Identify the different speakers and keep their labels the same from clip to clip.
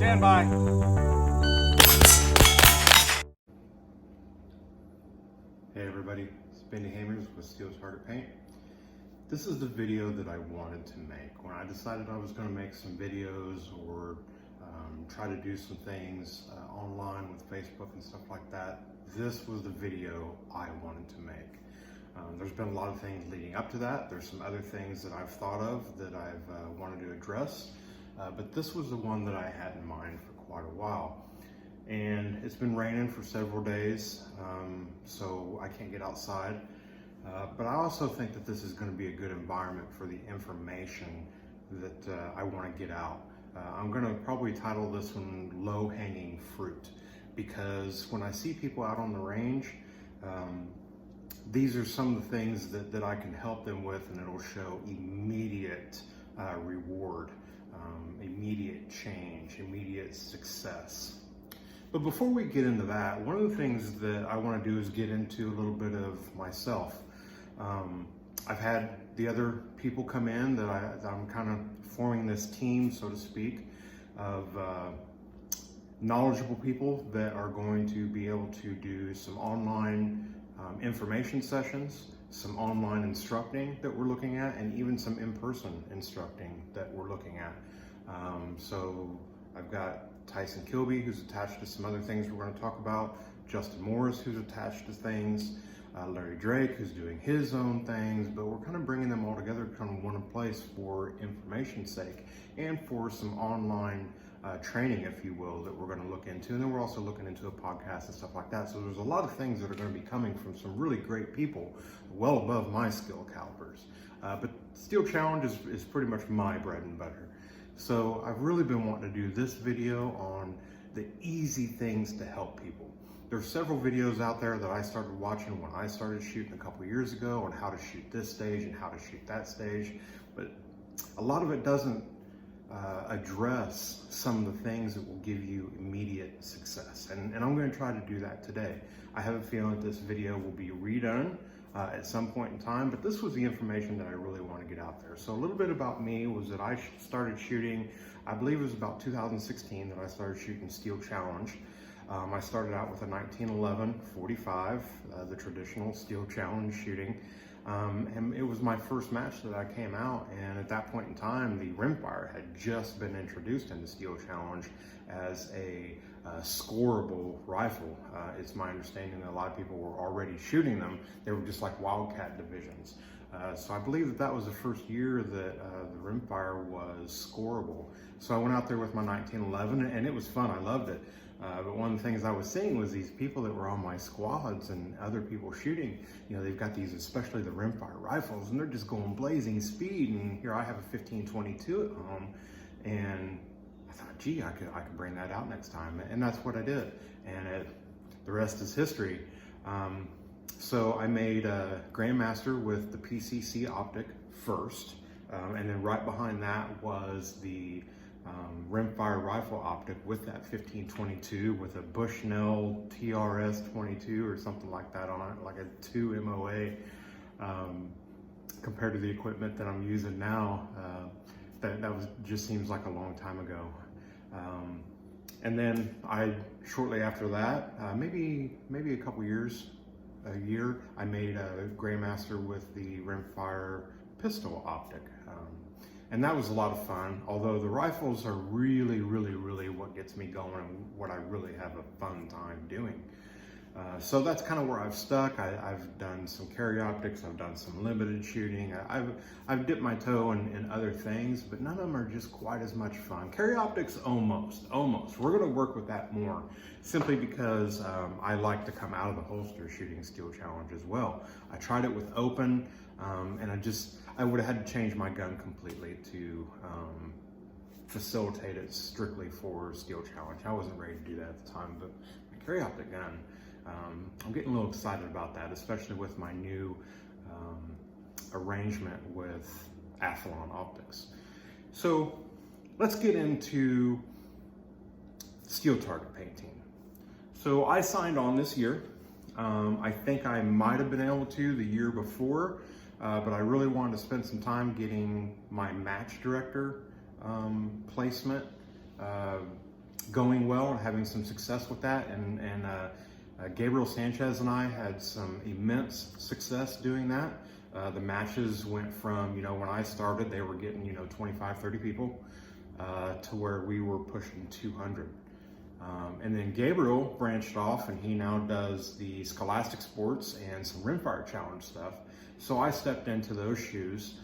Speaker 1: Stand by.
Speaker 2: Hey everybody, it's Benny Hamers with Steel Target Paint. This is the video that I wanted to make. When I decided I was going to make some videos or try to do some things online with Facebook and stuff like that, this was the video I wanted to make. There's been a lot of things leading up to that. There's some other things that I've thought of that I've wanted to address, but this was the one that I had in mind for quite a while. And it's been raining for several days, so I can't get outside. But I also think that this is going to be a good environment for the information that I want to get out. I'm going to probably title this one Low Hanging Fruit, because when I see people out on the range, these are some of the things that I can help them with, and it'll show immediate reward, immediate change, immediate success. But before we get into that, one of the things that I want to do is get into a little bit of myself. I've had the other people come in that I'm kind of forming this team, so to speak, of knowledgeable people that are going to be able to do some online information sessions, some online instructing that we're looking at, and even some in-person instructing that we're looking at. So I've got Tyson Kilby, who's attached to some other things we're going to talk about, Justin Morris, who's attached to things, Larry Drake, who's doing his own things, but we're kind of bringing them all together kind of one place for information's sake and for some online training, if you will, that we're going to look into. And then we're also looking into a podcast and stuff like that. So there's a lot of things that are going to be coming from some really great people, well above my skill calibers. But Steel Challenge is pretty much my bread and butter. So I've really been wanting to do this video on the easy things to help people. There's several videos out there that I started watching when I started shooting a couple years ago on how to shoot this stage and how to shoot that stage, but a lot of it doesn't address some of the things that will give you immediate success. And I'm going to try to do that today. I have a feeling that this video will be redone at some point in time, but this was the information that I really want to get out there. So a little bit about me was that I started shooting, I believe it was about 2016 that I started shooting Steel Challenge. I started out with a 1911 45, the traditional Steel Challenge shooting, and it was my first match that I came out, and at that point in time the rimfire had just been introduced into Steel Challenge as a scoreable rifle. It's my understanding that a lot of people were already shooting them. They were just like wildcat divisions. So I believe that was the first year that the rimfire was scoreable. So I went out there with my 1911 and it was fun, I loved it. But one of the things I was seeing was these people that were on my squads and other people shooting, you know, they've got these, especially the rimfire rifles, and they're just going blazing speed. And here I have a 1522 at home, and I thought, gee, I could bring that out next time. And that's what I did. And the rest is history. So I made a Grandmaster with the PCC optic first. And then right behind that was the rimfire rifle optic with that 1522 with a Bushnell TRS 22 or something like that on it, like a 2 MOA. Compared to the equipment that I'm using now, that was just seems like a long time ago. And then shortly after that, maybe a couple years, a year, I made a Grandmaster with the rimfire pistol optic. And that was a lot of fun, although the rifles are really what gets me going and what I really have a fun time doing. So that's kind of where I've stuck. I've done some carry optics, I've done some limited shooting, I've dipped my toe in other things, but none of them are just quite as much fun. Carry optics, almost. We're gonna work with that more, simply because I like to come out of the holster shooting Steel Challenge as well. I tried it with open, and I would have had to change my gun completely to facilitate it strictly for Steel Challenge. I wasn't ready to do that at the time, but my carry optic gun, I'm getting a little excited about that, especially with my new arrangement with Athlon Optics. So let's get into Steel Target painting. So I signed on this year. I think I might have been able to the year before, but I really wanted to spend some time getting my match director placement going well and having some success with that. And Gabriel Sanchez and I had some immense success doing that. The matches went from, when I started, they were getting, 25, 30 people to where we were pushing 200. And then Gabriel branched off and he now does the Scholastic Sports and some Rimfire Challenge stuff. So I stepped into those shoes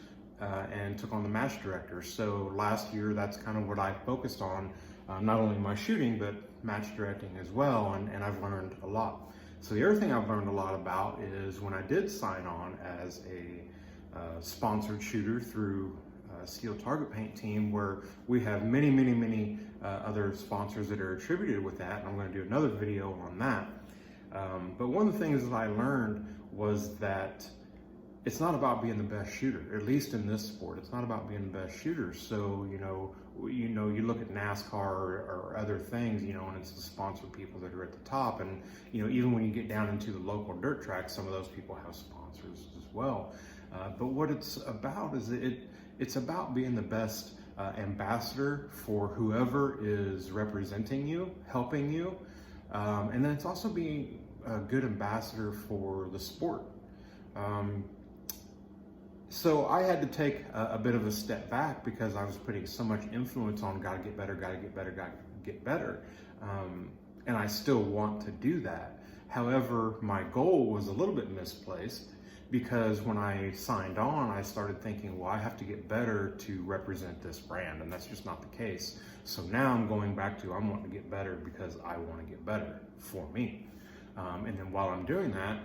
Speaker 2: and took on the match director. So last year, that's kind of what I focused on, not only my shooting, but match directing as well. And I've learned a lot. So the other thing I've learned a lot about is when I did sign on as a sponsored shooter through Steel Target Paint team, where we have many other sponsors that are attributed with that, and I'm going to do another video on that. But one of the things that I learned was that it's not about being the best shooter, at least in this sport. It's not about being the best shooter. So you look at NASCAR or other things, and it's the sponsored people that are at the top. And even when you get down into the local dirt tracks, some of those people have sponsors as well. But what it's about is it's about being the best ambassador for whoever is representing you, helping you. And then it's also being a good ambassador for the sport. So I had to take a bit of a step back because I was putting so much influence on gotta get better, gotta get better, gotta get better. And I still want to do that. However, my goal was a little bit misplaced because when I signed on, I started thinking, well, I have to get better to represent this brand, and that's just not the case. So now I'm going back to, I'm wanting to get better because I want to get better for me. And then while I'm doing that,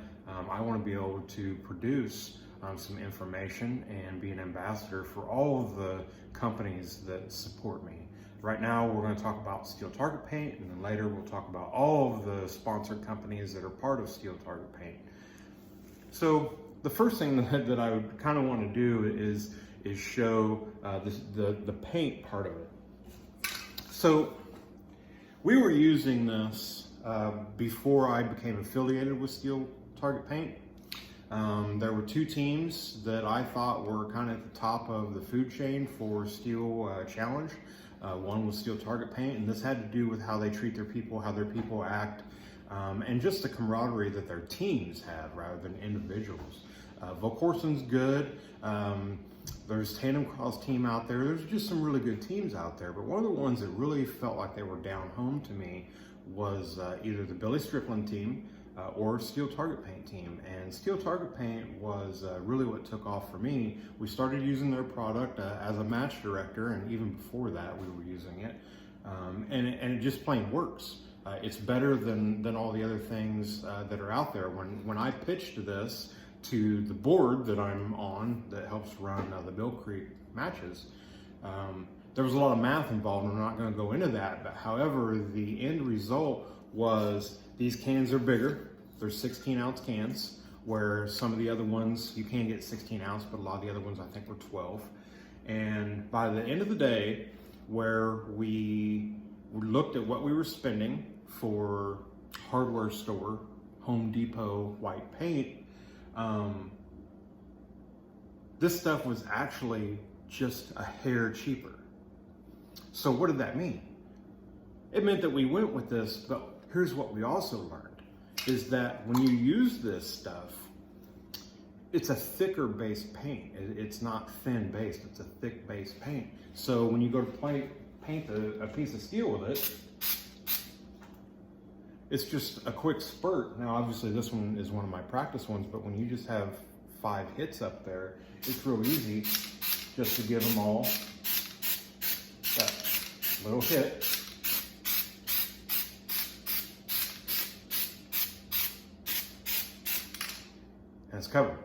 Speaker 2: I want to be able to produce some information and be an ambassador for all of the companies that support me. Right now, we're going to talk about Steel Target Paint, and then later we'll talk about all of the sponsored companies that are part of Steel Target Paint. So the first thing that I would kind of want to do is show the paint part of it. So we were using this before I became affiliated with Steel Target Paint. There were two teams that I thought were kind of at the top of the food chain for Steel Challenge. One was Steel Target Paint, and this had to do with how they treat their people, how their people act, and just the camaraderie that their teams have rather than individuals. Vocorsen's good. There's Tandem Cross team out there. There's just some really good teams out there. But one of the ones that really felt like they were down home to me was either the Billy Strickland team or Steel Target Paint team. And Steel Target Paint was really what took off for me. We started using their product as a match director, and even before that we were using it. And it just plain works. It's better than all the other things that are out there. When I pitched this to the board that I'm on that helps run the Mill Creek matches, there was a lot of math involved, and I'm not going to go into that. But however, the end result was these cans are bigger. They're 16-ounce cans, where some of the other ones you can get 16-ounce, but a lot of the other ones I think were 12. And by the end of the day, where we looked at what we were spending for hardware store, Home Depot white paint, this stuff was actually just a hair cheaper. So what did that mean? It meant that we went with this, but here's what we also learned, is that when you use this stuff, it's a thicker base paint. It's not thin based, it's a thick base paint. So when you go to paint a piece of steel with it, it's just a quick spurt. Now, obviously this one is one of my practice ones, but when you just have 5 hits up there, it's real easy just to give them all that little hit. And it's covered.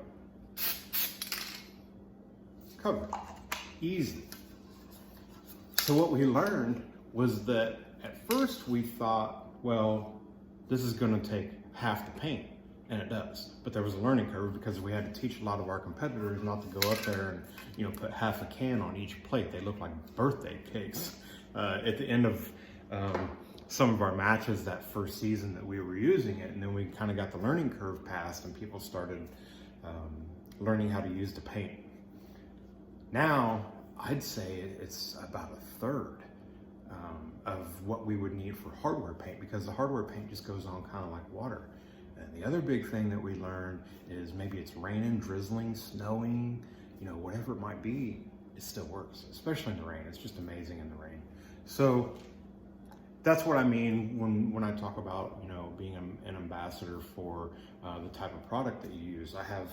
Speaker 2: Covered. Easy. So what we learned was that at first we thought, well, this is going to take half the paint, and it does. But there was a learning curve because we had to teach a lot of our competitors not to go up there and put half a can on each plate. They look like birthday cakes. At the end of some of our matches that first season that we were using it, and then we kind of got the learning curve passed, and people started learning how to use the paint. Now, I'd say it's about a third of what we would need for hardware paint, because the hardware paint just goes on kind of like water. And the other big thing that we learned is maybe it's raining, drizzling, snowing, you know, whatever it might be, it still works, especially in the rain. It's just amazing in the rain. So that's what I mean when I talk about, you know, being an ambassador for the type of product that you use. I have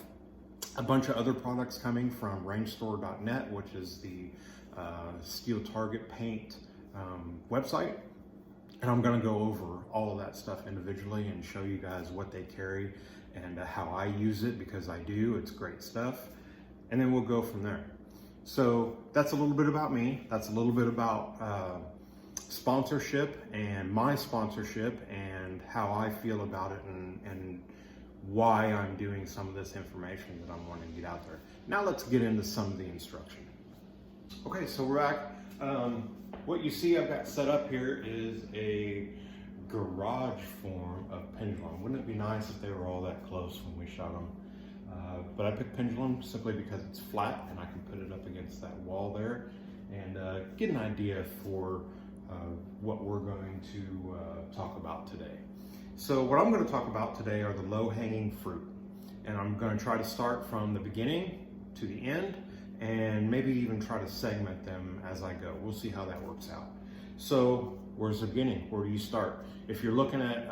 Speaker 2: a bunch of other products coming from rangestore.net, which is the Steel Target paint website. And I'm gonna go over all of that stuff individually and show you guys what they carry and how I use it, because I do. It's great stuff. And then we'll go from there. So that's a little bit about me. That's a little bit about sponsorship and my sponsorship and how I feel about it and why I'm doing some of this information that I'm wanting to get out there. Now let's get into some of the instruction. Okay, so we're back. What you see I've got set up here is a garage form of pendulum. Wouldn't it be nice if they were all that close when we shot them? But I picked pendulum simply because it's flat and I can put it up against that wall there and get an idea for what we're going to talk about today. So what I'm going to talk about today are the low-hanging fruit. And I'm going to try to start from the beginning to the end and maybe even try to segment them as I go. We'll see how that works out. So where's the beginning? Where do you start? If you're looking at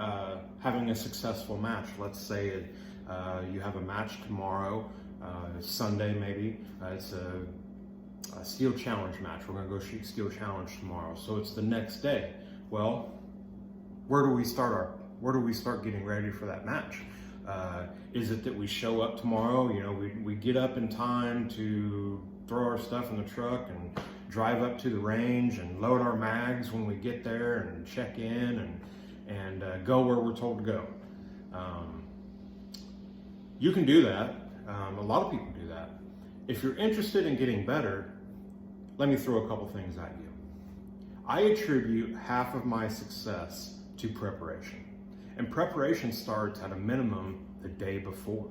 Speaker 2: having a successful match, let's say you have a match tomorrow, Sunday maybe, it's a steel challenge match. We're gonna go shoot steel challenge tomorrow. So it's the next day. Well, where do we start getting ready for that match? Is it that we show up tomorrow, you know, we get up in time to throw our stuff in the truck and drive up to the range and load our mags when we get there and check in and go where we're told to go? You can do that. A lot of people do that. If you're interested in getting better, let me throw a couple things at you. I attribute half of my success to preparation. And preparation starts at a minimum the day before.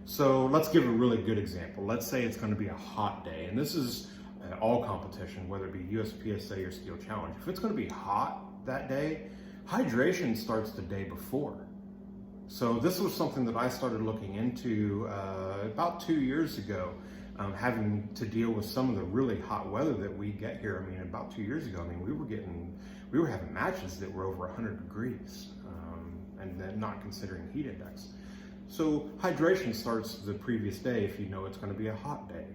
Speaker 2: So let's give a really good example. Let's say it's going to be a hot day, and this is all competition, whether it be USPSA or Steel Challenge. If it's going to be hot that day, hydration starts the day before. So this was something that I started looking into about 2 years ago, having to deal with some of the really hot weather that we get here. I mean, about 2 years ago, I mean, we were having matches that were over 100 degrees, and then not considering heat index. So hydration starts the previous day if you know it's going to be a hot day.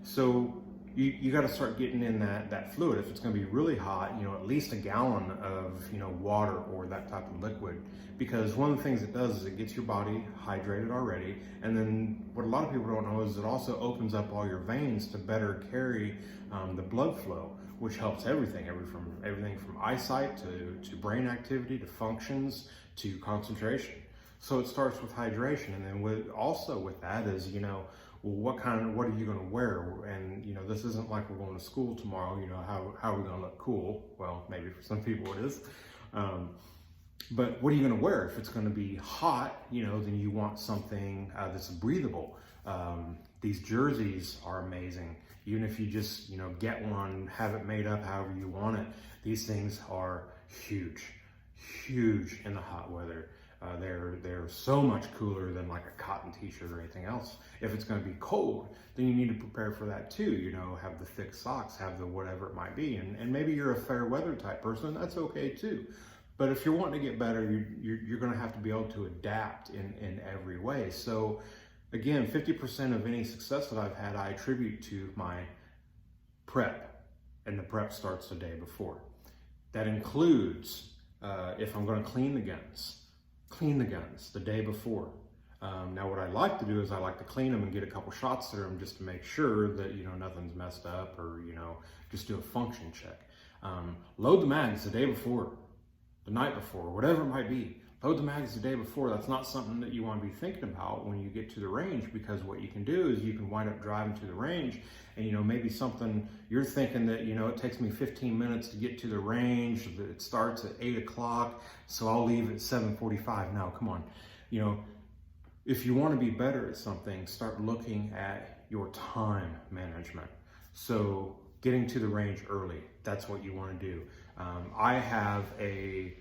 Speaker 2: So you got to start getting in that fluid. If it's going to be really hot, you know, at least a gallon of, you know, water or that type of liquid, because one of the things it does is it gets your body hydrated already. And then what a lot of people don't know is it also opens up all your veins to better carry the blood flow, which helps everything from eyesight to brain activity to functions to concentration. So it starts with hydration, and then also with that is, you know, what are you going to wear? And, you know, this isn't like we're going to school tomorrow, you know, how are we going to look cool? Well, maybe for some people it is. But what are you going to wear? If it's going to be hot, you know, then you want something that's breathable. These jerseys are amazing. Even if you just, you know, get one, have it made up however you want it. These things are huge in the hot weather. They're so much cooler than like a cotton t-shirt or anything else. If it's going to be cold, then you need to prepare for that too. You know, have the thick socks, have the whatever it might be. And maybe you're a fair weather type person, that's okay too. But if you're wanting to get better, you're going to have to be able to adapt in every way. So again, 50% of any success that I've had, I attribute to my prep, and the prep starts the day before. That includes if I'm going to clean the guns the day before. Now what I like to do is I like to clean them and get a couple shots through them just to make sure that, you know, nothing's messed up, or, you know, just do a function check. Load the mags the day before, the night before, whatever it might be. Load the mags the day before. That's not something that you want to be thinking about when you get to the range, because what you can do is you can wind up driving to the range and, you know, maybe something you're thinking that, you know, it takes me 15 minutes to get to the range. It starts at 8 o'clock, so I'll leave at 7:45. Now, come on. You know, if you want to be better at something, start looking at your time management. So getting to the range early, that's what you want to do. I have a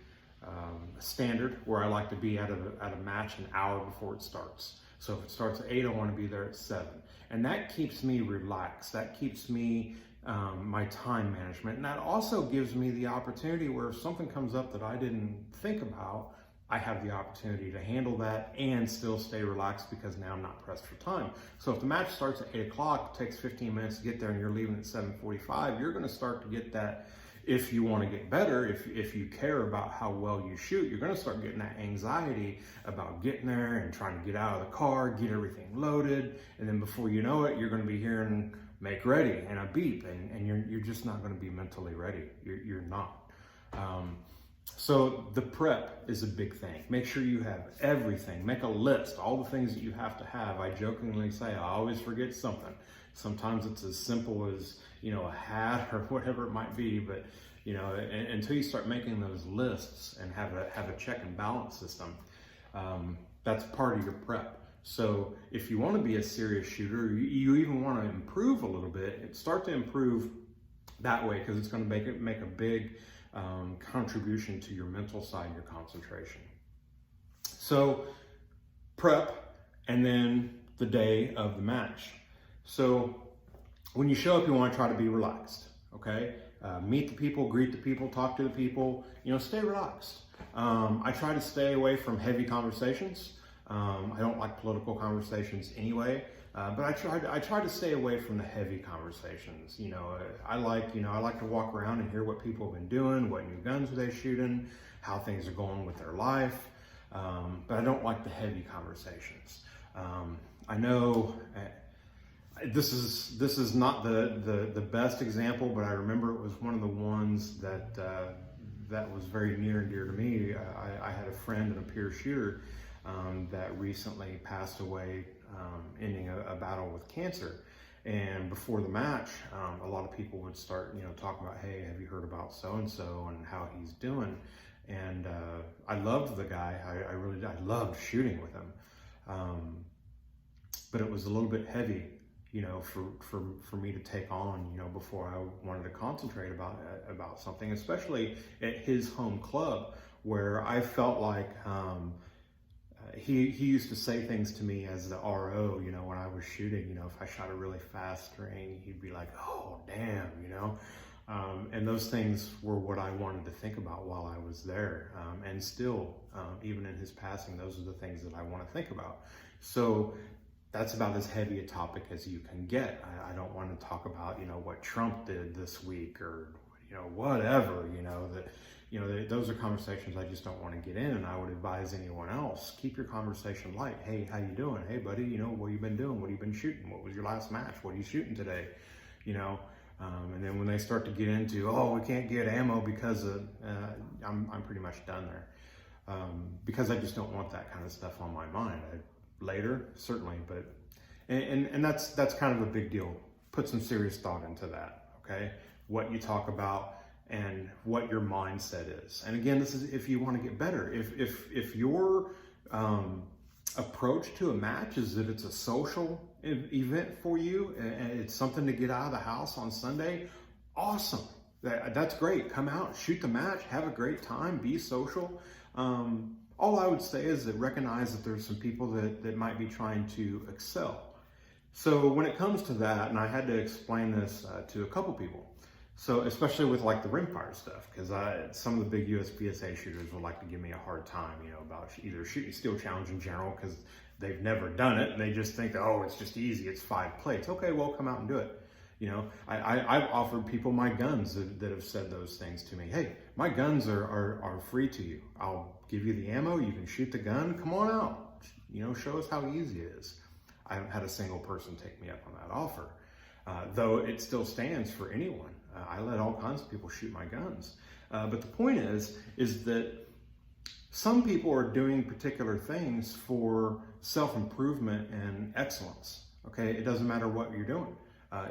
Speaker 2: standard where I like to be at a match an hour before it starts. So if it starts at 8, I want to be there at 7. And that keeps me relaxed. That keeps me my time management. And that also gives me the opportunity where if something comes up that I didn't think about, I have the opportunity to handle that and still stay relaxed because now I'm not pressed for time. So if the match starts at 8 o'clock, it takes 15 minutes to get there and you're leaving at 7:45, you're going to start to get that. If you want to get better, if you care about how well you shoot, you're going to start getting that anxiety about getting there and trying to get out of the car, get everything loaded, and then before you know it, you're going to be hearing make ready and a beep, and you're just not going to be mentally ready. You're not. So the prep is a big thing. Make sure you have everything. Make a list, all the things that you have to have. I jokingly say I always forget something. Sometimes it's as simple as, a hat or whatever it might be, but until you start making those lists and have a check and balance system, that's part of your prep. So if you want to be a serious shooter, you even want to improve a little bit, start to improve that way, because it's going to make a big contribution to your mental side and your concentration. So prep, and then the day of the match. So when you show up, you want to try to be relaxed, okay? Meet the people, greet the people, talk to the people, stay relaxed. I try to stay away from heavy conversations. I don't like political conversations anyway, but I try to stay away from the heavy conversations. I like to walk around and hear what people have been doing, what new guns are they shooting, how things are going with their life, but I don't like the heavy conversations. I know this is not the best example, but I remember it was one of the ones that was very near and dear to me. I had a friend and a peer shooter that recently passed away, ending a battle with cancer. And before the match, a lot of people would start, talking about, hey, have you heard about so-and-so and how he's doing? And I loved the guy. I loved shooting with him. But it was a little bit heavy, for me to take on, before I wanted to concentrate about something, especially at his home club, where I felt like he used to say things to me as the RO, when I was shooting, if I shot a really fast string, he'd be like, oh, damn, and those things were what I wanted to think about while I was there. And still, even in his passing, those are the things that I want to think about. So that's about as heavy a topic as you can get. I don't want to talk about, what Trump did this week or, whatever, those are conversations I just don't want to get in, and I would advise anyone else, keep your conversation light. Hey, how you doing? Hey, buddy, what you been doing? What have you been shooting? What was your last match? What are you shooting today? And then when they start to get into, oh, we can't get ammo because of, I'm pretty much done there. Because I just don't want that kind of stuff on my mind. Later, certainly, but and that's kind of a big deal. Put some serious thought into that, okay? What you talk about and what your mindset is. And again, this is if you want to get better. If your approach to a match is that it's a social event for you and it's something to get out of the house on Sunday, awesome. That's great. Come out, shoot the match, have a great time, be social. All I would say is that recognize that there's some people that might be trying to excel. So when it comes to that, and I had to explain this to a couple people, so especially with like the rimfire stuff, because some of the big USPSA shooters would like to give me a hard time, about either shooting steel challenge in general, because they've never done it and they just think, oh, it's just easy, it's 5 plates. Okay, well, come out and do it. I've offered people my guns that have said those things to me. Hey, my guns are free to you. I'll give you the ammo. You can shoot the gun. Come on out. Show us how easy it is. I haven't had a single person take me up on that offer, though it still stands for anyone. I let all kinds of people shoot my guns. But the point is that some people are doing particular things for self-improvement and excellence. Okay, it doesn't matter what you're doing.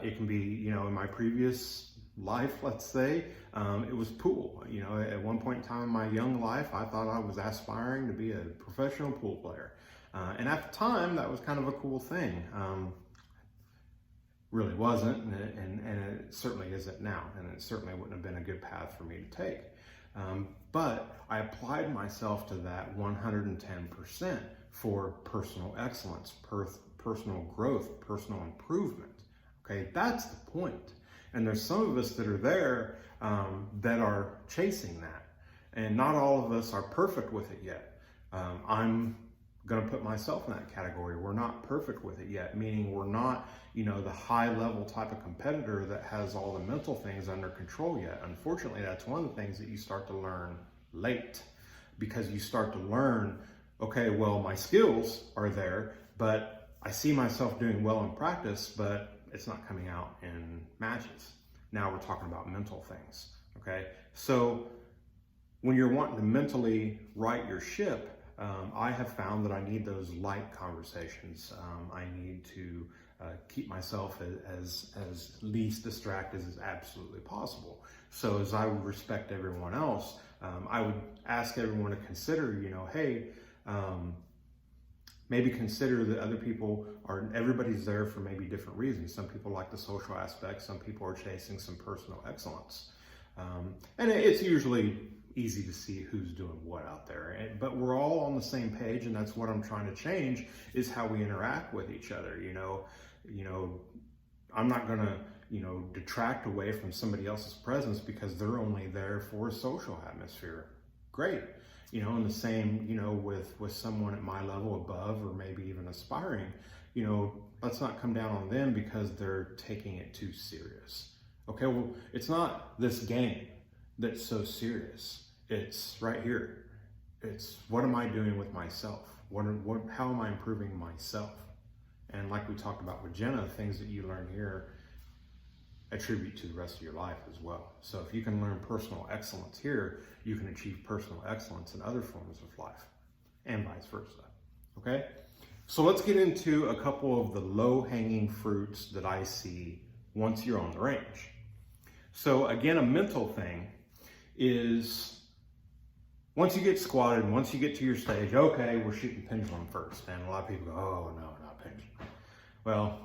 Speaker 2: It can be, in my previous life, let's say, it was pool. At one point in time in my young life, I thought I was aspiring to be a professional pool player. And at the time, that was kind of a cool thing. really wasn't, and it certainly isn't now, and it certainly wouldn't have been a good path for me to take. But I applied myself to that 110% for personal excellence, personal growth, personal improvement. Okay, that's the point. And there's some of us that are there that are chasing that. And not all of us are perfect with it yet. I'm going to put myself in that category. We're not perfect with it yet, meaning we're not, the high level type of competitor that has all the mental things under control yet. Unfortunately, that's one of the things that you start to learn late, because you start to learn, okay, well, my skills are there, but I see myself doing well in practice, but it's not coming out in matches. Now we're talking about mental things, okay? So when you're wanting to mentally right your ship, I have found that I need those light conversations. I need to keep myself as least distracted as absolutely possible. So as I would respect everyone else, I would ask everyone to consider, hey, maybe consider that other people everybody's there for maybe different reasons. Some people like the social aspect, some people are chasing some personal excellence. And it's usually easy to see who's doing what out there, but we're all on the same page, and that's what I'm trying to change, is how we interact with each other. I'm not gonna detract away from somebody else's presence because they're only there for a social atmosphere. Great. And the same, with someone at my level above, or maybe even aspiring, let's not come down on them because they're taking it too serious. Okay, well, it's not this game that's so serious. It's right here. It's, what am I doing with myself? How am I improving myself? And like we talked about with Jenna, things that you learn here attribute to the rest of your life as well. So if you can learn personal excellence here, you can achieve personal excellence in other forms of life, and vice versa. Okay? So let's get into a couple of the low-hanging fruits that I see once you're on the range. So again, a mental thing is, once you get squatted, once you get to your stage, okay, we're shooting pendulum first. And a lot of people go, oh no, not pendulum. Well,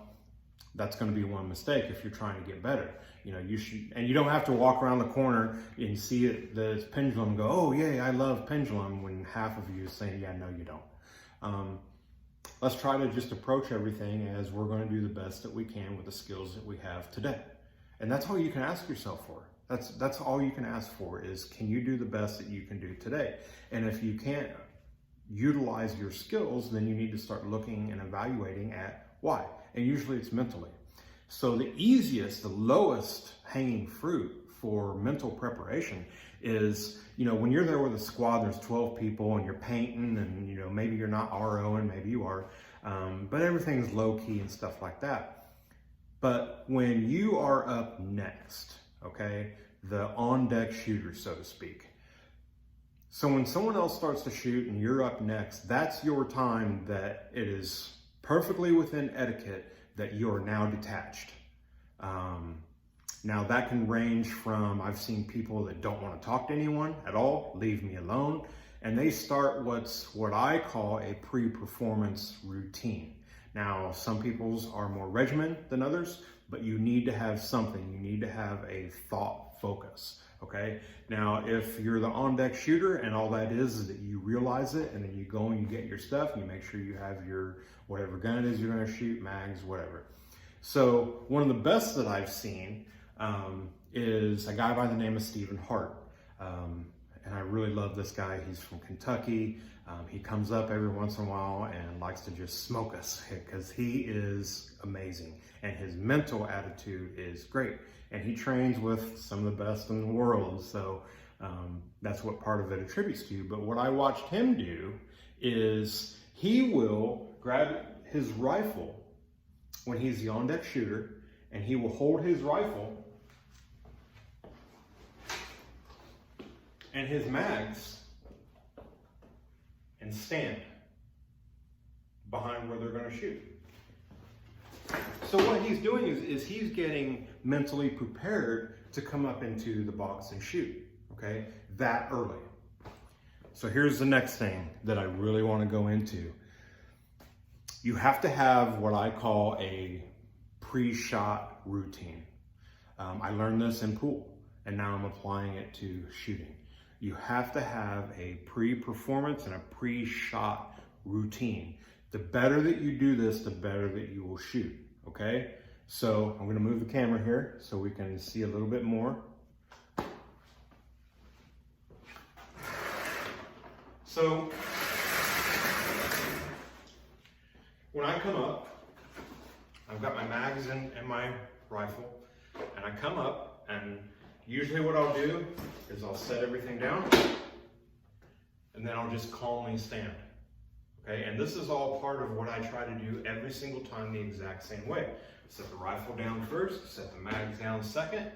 Speaker 2: that's going to be one mistake if you're trying to get better. You should, and you don't have to walk around the corner and see it, the pendulum, go, oh yeah, I love pendulum, when half of you is saying, yeah, no, you don't. Let's try to just approach everything as we're going to do the best that we can with the skills that we have today. And that's all you can ask yourself for. That's all you can ask for, is, can you do the best that you can do today? And if you can't utilize your skills, then you need to start looking and evaluating at why. And usually it's mentally. So the easiest, the lowest hanging fruit for mental preparation is, when you're there with a squad, there's 12 people and you're painting, and maybe you're not ROing, maybe you are, but everything's low key and stuff like that. But when you are up next, okay, the on-deck shooter, so to speak. So when someone else starts to shoot and you're up next, that's your time that it is perfectly within etiquette that you're now detached. Now that can range from, I've seen people that don't want to talk to anyone at all, leave me alone, and they start what I call a pre-performance routine. Now, some people's are more regimented than others, but you need to have something. You need to have a thought focus, okay? Now, if you're the on-deck shooter and all that is that you realize it, and then you go and you get your stuff, and you make sure you have your whatever gun it is you're gonna shoot, mags, whatever. So one of the best that I've seen is a guy by the name of Stephen Hart. And I really love this guy. He's from Kentucky. He comes up every once in a while and likes to just smoke us, because he is amazing. And his mental attitude is great. And he trains with some of the best in the world. So that's what part of it attributes to. But what I watched him do is he will grab his rifle when he's the on-deck shooter, and he will hold his rifle and his mags and stand behind where they're going to shoot. So what he's doing is he's getting mentally prepared to come up into the box and shoot, okay, that early. So here's the next thing that I really want to go into. You have to have what I call a pre-shot routine. I learned this in pool, and now I'm applying it to shooting. You have to have a pre-performance and a pre-shot routine. The better that you do this, the better that you will shoot, okay? So I'm gonna move the camera here so we can see a little bit more. So when I come up, I've got my mags in my rifle, and I come up, and usually what I'll do is I'll set everything down, and then I'll just calmly stand. Okay, and this is all part of what I try to do every single time the exact same way. Set the rifle down first, set the mags down second,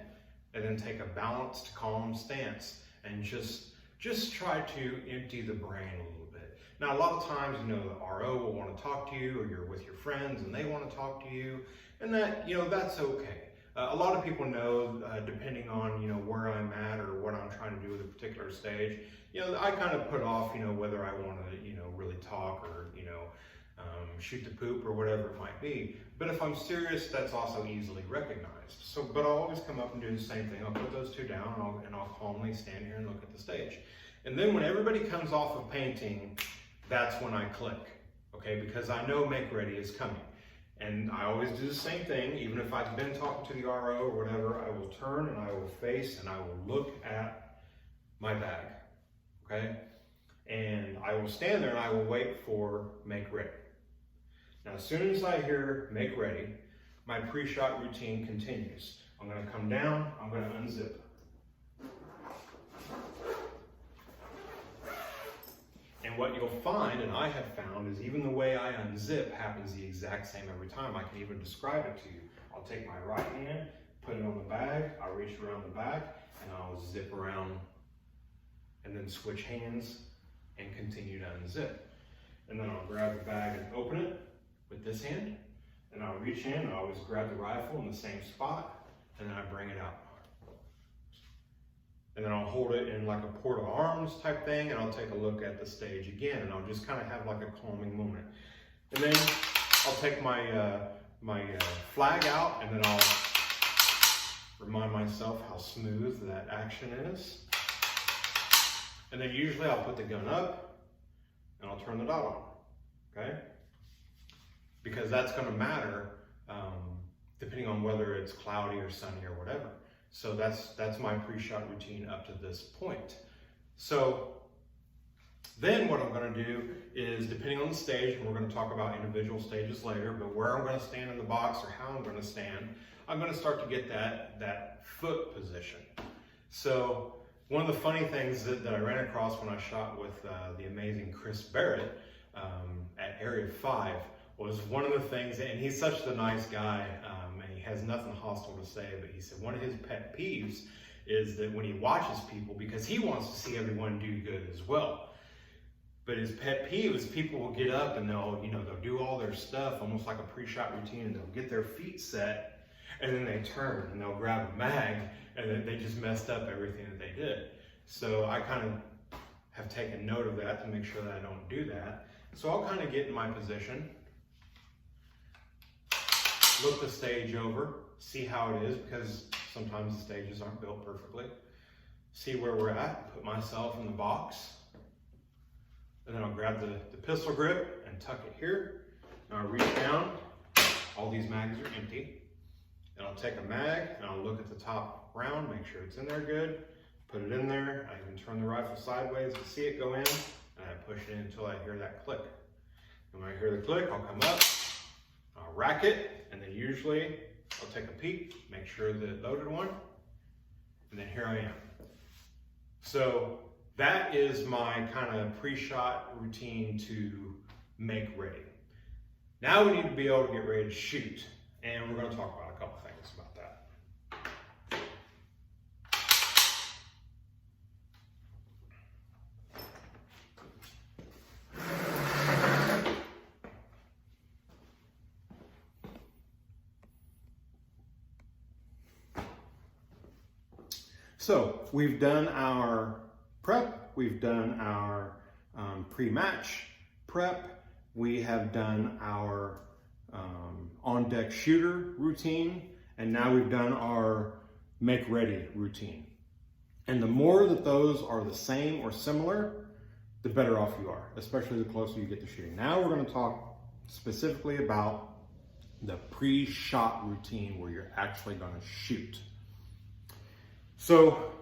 Speaker 2: and then take a balanced, calm stance, and just try to empty the brain a little bit. Now, a lot of times, the RO will want to talk to you, or you're with your friends and they want to talk to you, and that, that's okay. A lot of people know, depending on, where I'm at or what I'm trying to do at a particular stage, I kind of put off, whether I want to, really talk or, shoot the poop or whatever it might be. But if I'm serious, that's also easily recognized. So, but I'll always come up and do the same thing. I'll put those two down, and I'll calmly stand here and look at the stage. And then when everybody comes off of painting, that's when I click, okay? Because I know make ready is coming. And I always do the same thing. Even if I've been talking to the RO or whatever, I will turn and I will face and I will look at my bag, okay? And I will stand there and I will wait for make ready. Now, as soon as I hear make ready, my pre-shot routine continues. I'm gonna come down, I'm gonna unzip. And what you'll find, and I have found, is even the way I unzip happens the exact same every time. I can even describe it to you. I'll take my right hand, put it on the bag, I'll reach around the back, and I'll zip around, and then switch hands and continue to unzip. And then I'll grab the bag and open it with this hand, and I'll reach in, I always grab the rifle in the same spot, and then I bring it out. And then I'll hold it in like a port of arms type thing, and I'll take a look at the stage again, and I'll just kind of have like a calming moment. And then I'll take my flag out, and then I'll remind myself how smooth that action is. And then usually I'll put the gun up, and I'll turn the dot on, okay? Because that's gonna matter depending on whether it's cloudy or sunny or whatever. So that's my pre-shot routine up to this point. So then what I'm gonna do is, depending on the stage, and we're gonna talk about individual stages later, but where I'm gonna stand in the box or how I'm gonna stand, I'm gonna start to get that foot position. So one of the funny things that I ran across when I shot with the amazing Chris Barrett at Area 5 was one of the things, and he's such a nice guy, and he has nothing hostile to say, but he said one of his pet peeves is that when he watches people, because he wants to see everyone do good as well, but his pet peeve is people will get up and they'll do all their stuff, almost like a pre-shot routine, and they'll get their feet set, and then they turn and they'll grab a mag, and then they just messed up everything that they did. So I kind of have taken note of that to make sure that I don't do that. So I'll kind of get in my position, look the stage over, see how it is, because sometimes the stages aren't built perfectly. See where we're at, put myself in the box, and then I'll grab the pistol grip and tuck it here. And I'll reach down, all these mags are empty, and I'll take a mag and I'll look at the top round, make sure it's in there good, put it in there. I can turn the rifle sideways to see it go in, and I push it in until I hear that click. And when I hear the click, I'll come up, I'll rack it, and then usually I'll take a peek, make sure that it loaded one, and then here I am. So that is my kind of pre-shot routine to make ready. Now we need to be able to get ready to shoot, and we're going to talk about a couple things about that. So we've done our prep, we've done our pre-match prep, we have done our on-deck shooter routine, and now we've done our make-ready routine. And the more that those are the same or similar, the better off you are, especially the closer you get to shooting. Now we're going to talk specifically about the pre-shot routine where you're actually going to shoot. So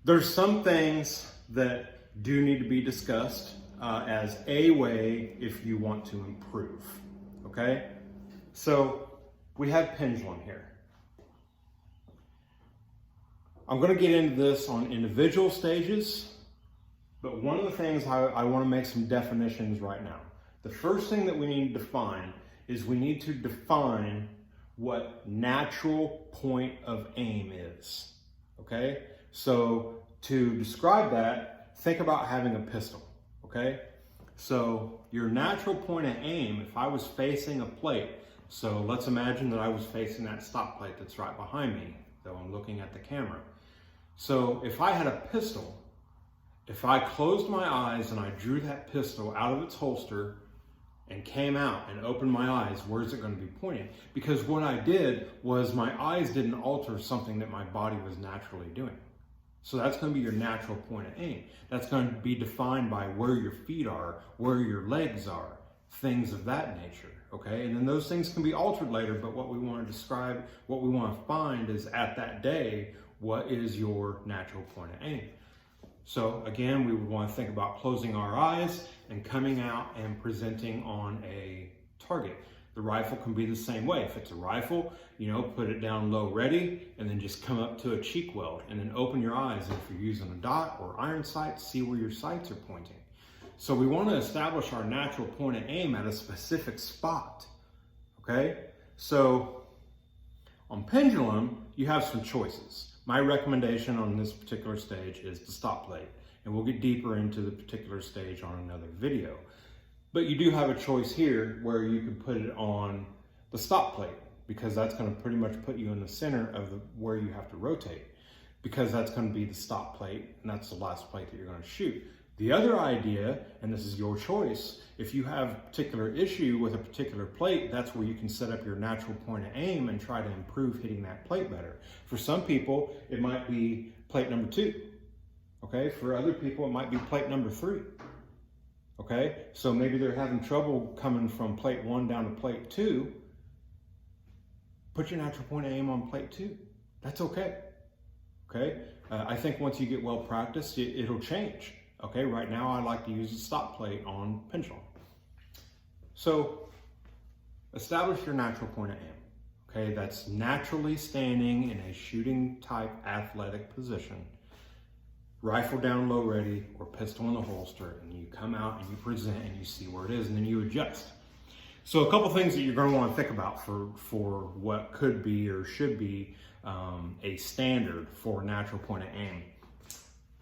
Speaker 2: there's some things that do need to be discussed as a way if you want to improve, okay? So we have pendulum here. I'm going to get into this on individual stages, but one of the things I want to make some definitions right now. The first thing that we need to define is we need to define what natural point of aim is, okay? So to describe that, think about having a pistol, okay? So your natural point of aim, if I was facing a plate, so let's imagine that I was facing that stop plate that's right behind me, though I'm looking at the camera. So if I had a pistol, if I closed my eyes and I drew that pistol out of its holster and came out and opened my eyes, where's it going to be pointing? Because what I did was my eyes didn't alter something that my body was naturally doing. So that's going to be your natural point of aim. That's going to be defined by where your feet are, where your legs are, things of that nature, okay? And then those things can be altered later, but what we want to describe, what we want to find is at that day, what is your natural point of aim? So again, we would want to think about closing our eyes and coming out and presenting on a target. The rifle can be the same way. If it's a rifle, you know, put it down low ready and then just come up to a cheek weld and then open your eyes. And if you're using a dot or iron sight, see where your sights are pointing. So we want to establish our natural point of aim at a specific spot, okay? So on pendulum, you have some choices. My recommendation on this particular stage is the stop plate, and we'll get deeper into the particular stage on another video. But you do have a choice here where you can put it on the stop plate, because that's going to pretty much put you in the center of where you have to rotate, because that's going to be the stop plate, and that's the last plate that you're going to shoot. The other idea, and this is your choice, if you have a particular issue with a particular plate, that's where you can set up your natural point of aim and try to improve hitting that plate better. For some people, it might be plate number 2. Okay, for other people, it might be plate number 3. Okay, so maybe they're having trouble coming from plate 1 down to plate 2. Put your natural point of aim on plate 2. That's okay. Okay, I think once you get well practiced, it'll change. Okay, right now I like to use a stop plate on pendulum. So establish your natural point of aim. Okay, that's naturally standing in a shooting type athletic position. Rifle down low ready or pistol in the holster, and you come out and you present and you see where it is and then you adjust. So a couple things that you're going to want to think about for what could be or should be a standard for natural point of aim.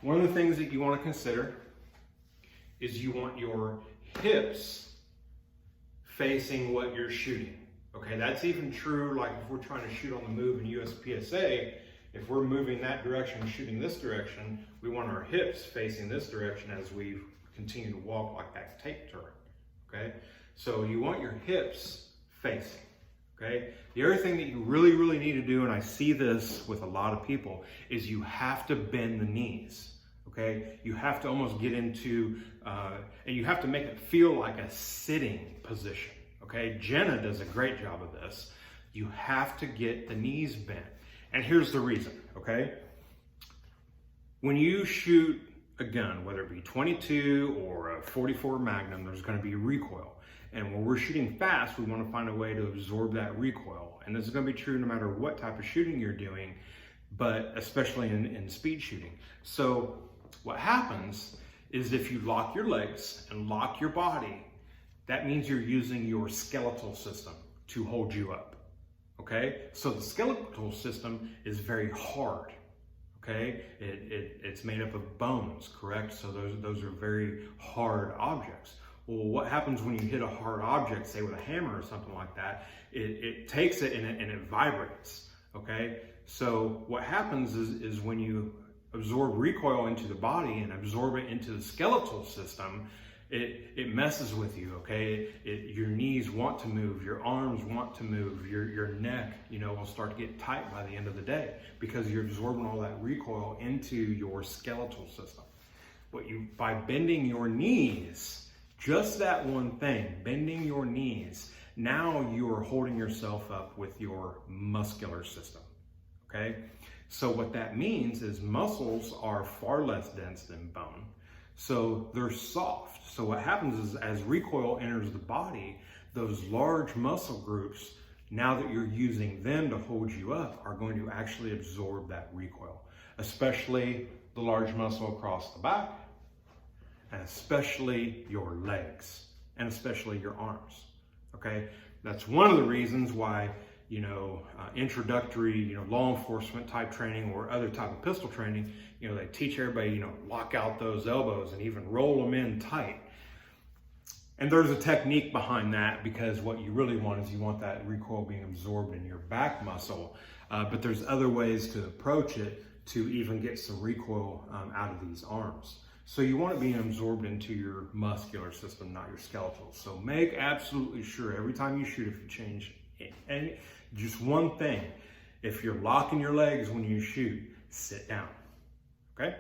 Speaker 2: One of the things that you want to consider is you want your hips facing what you're shooting. Okay, that's even true like if we're trying to shoot on the move in USPSA. If we're moving that direction and shooting this direction, we want our hips facing this direction as we continue to walk like that tape turret. Okay, so you want your hips facing. Okay, the other thing that you really need to do, and I see this with a lot of people, is you have to bend the knees. Okay, you have to almost get into, and you have to make it feel like a sitting position. Okay, Jenna does a great job of this. You have to get the knees bent. And here's the reason, okay? When you shoot a gun, whether it be 22 or a 44 Magnum, there's gonna be recoil. And when we're shooting fast, we wanna find a way to absorb that recoil. And this is gonna be true no matter what type of shooting you're doing, but especially in speed shooting. So what happens is if you lock your legs and lock your body, that means you're using your skeletal system to hold you up, okay? So the skeletal system is very hard, okay? It's made up of bones, correct? So those are very hard objects. Well, what happens when you hit a hard object, say with a hammer or something like that, it takes it and it vibrates, okay? So what happens is when you absorb recoil into the body and absorb it into the skeletal system, It messes with you, okay? Your knees want to move, your arms want to move, your neck, will start to get tight by the end of the day because you're absorbing all that recoil into your skeletal system. By bending your knees, just that one thing, bending your knees, now you are holding yourself up with your muscular system, okay? So what that means is muscles are far less dense than bone, so they're soft. So what happens is as recoil enters the body, those large muscle groups, now that you're using them to hold you up, are going to actually absorb that recoil, especially the large muscle across the back, and especially your legs, and especially your arms, okay? That's one of the reasons why, introductory, law enforcement type training or other type of pistol training, they teach everybody, lock out those elbows and even roll them in tight. And there's a technique behind that, because what you really want is you want that recoil being absorbed in your back muscle. But there's other ways to approach it to even get some recoil out of these arms. So you want it being absorbed into your muscular system, not your skeletal. So make absolutely sure every time you shoot, if you change and just one thing, if you're locking your legs when you shoot, sit down, okay?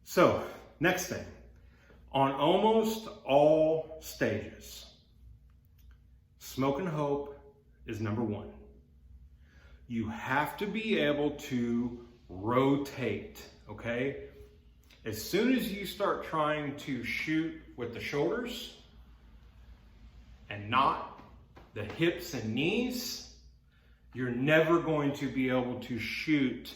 Speaker 2: So next thing, on almost all stages, smoke and hope is number one. You have to be able to rotate, okay? As soon as you start trying to shoot with the shoulders and not the hips and knees, you're never going to be able to shoot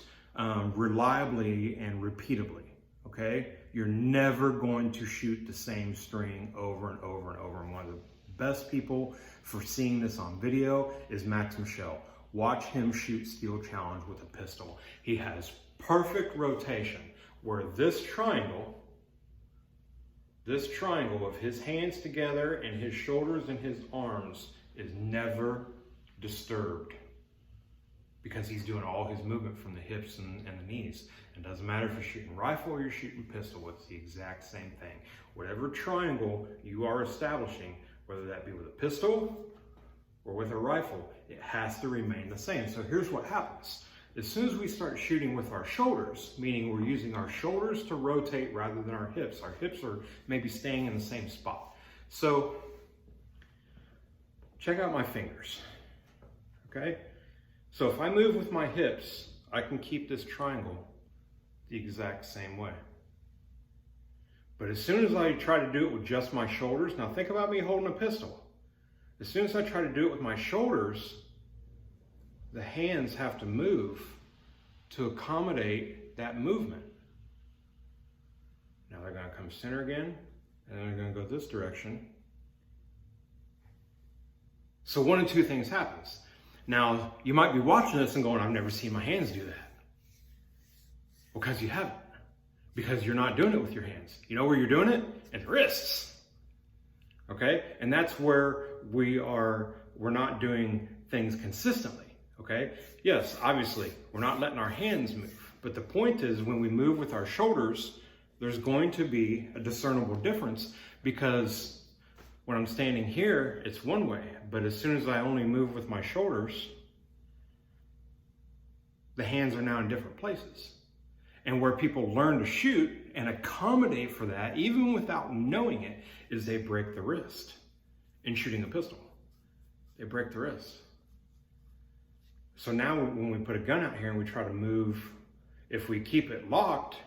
Speaker 2: reliably and repeatably, okay? You're never going to shoot the same string over and over and over. And one of the best people for seeing this on video is Max Michel. Watch him shoot Steel Challenge with a pistol. He has perfect rotation where this triangle of his hands together and his shoulders and his arms is never disturbed, because he's doing all his movement from the hips and the knees. It doesn't matter if you're shooting rifle or you're shooting pistol, it's the exact same thing. Whatever triangle you are establishing, whether that be with a pistol or with a rifle, it has to remain the same. So here's what happens. As soon as we start shooting with our shoulders, meaning we're using our shoulders to rotate rather than our hips are maybe staying in the same spot. So check out my fingers, okay? So if I move with my hips, I can keep this triangle the exact same way. But as soon as I try to do it with just my shoulders, now think about me holding a pistol. As soon as I try to do it with my shoulders, the hands have to move to accommodate that movement. Now they're gonna come center again, and then they're gonna go this direction. So one of two things happens. Now, you might be watching this and going, I've never seen my hands do that. Well, because you haven't. Because you're not doing it with your hands. You know where you're doing it? In the wrists. Okay? And that's where we're not doing things consistently. Okay? Yes, obviously, we're not letting our hands move. But the point is, when we move with our shoulders, there's going to be a discernible difference, because when I'm standing here, it's one way. But as soon as I only move with my shoulders, the hands are now in different places. And where people learn to shoot and accommodate for that, even without knowing it, is they break the wrist in shooting a pistol. They break the wrist. So now when we put a gun out here and we try to move, if we keep it locked,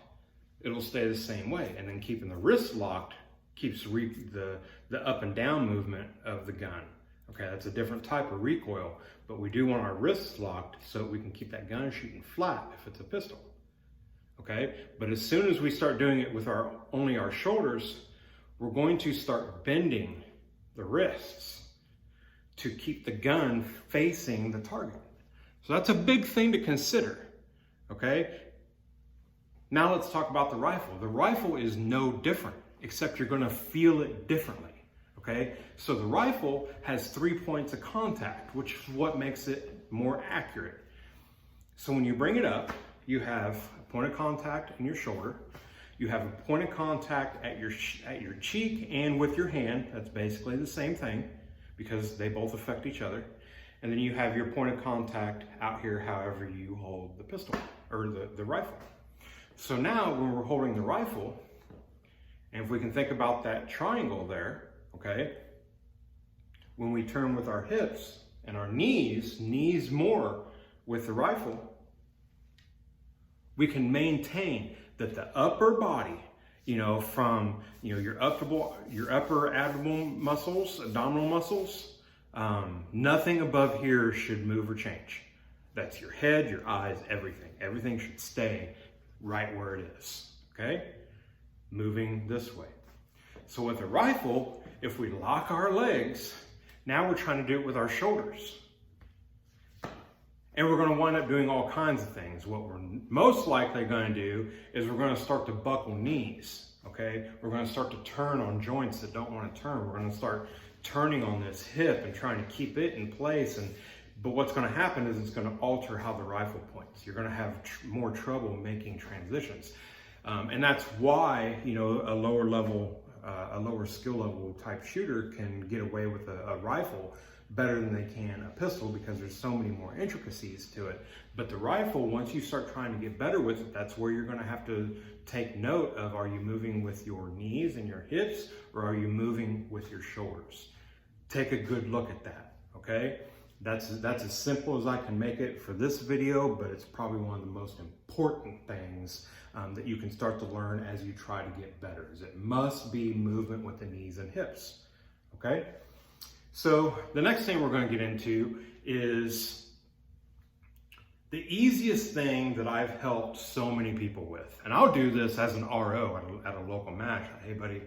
Speaker 2: it'll stay the same way. And then keeping the wrist locked keeps the up and down movement of the gun. Okay, that's a different type of recoil, but we do want our wrists locked so we can keep that gun shooting flat if it's a pistol. Okay, but as soon as we start doing it with only our shoulders, we're going to start bending the wrists to keep the gun facing the target. So that's a big thing to consider. Okay, now let's talk about the rifle. The rifle is no different, except you're going to feel it differently. Okay, so the rifle has 3 points of contact, which is what makes it more accurate. So when you bring it up, you have a point of contact in your shoulder. You have a point of contact at your cheek and with your hand. That's basically the same thing because they both affect each other. And then you have your point of contact out here however you hold the pistol or the rifle. So now when we're holding the rifle, and if we can think about that triangle there, okay, when we turn with our hips and our knees more with the rifle, we can maintain that the upper body, from your upper abdominal muscles, nothing above here should move or change. That's your head, your eyes, everything. Everything should stay right where it is, okay? Moving this way. So with a rifle, if we lock our legs, now we're trying to do it with our shoulders. And we're going to wind up doing all kinds of things. What we're most likely going to do is we're going to start to buckle knees, okay? We're going to start to turn on joints that don't want to turn. We're going to start turning on this hip and trying to keep it in place. But what's going to happen is it's going to alter how the rifle points. You're going to have more trouble making transitions. And that's why, a lower skill level type shooter can get away with a rifle better than they can a pistol because there's so many more intricacies to it. But the rifle, once you start trying to get better with it, that's where you're going to have to take note of, are you moving with your knees and your hips, or are you moving with your shoulders? Take a good look at that, okay? That's as simple as I can make it for this video, but it's probably one of the most important things that you can start to learn as you try to get better, is it must be movement with the knees and hips, okay? So the next thing we're going to get into is the easiest thing that I've helped so many people with. And I'll do this as an RO at a local match. Hey buddy,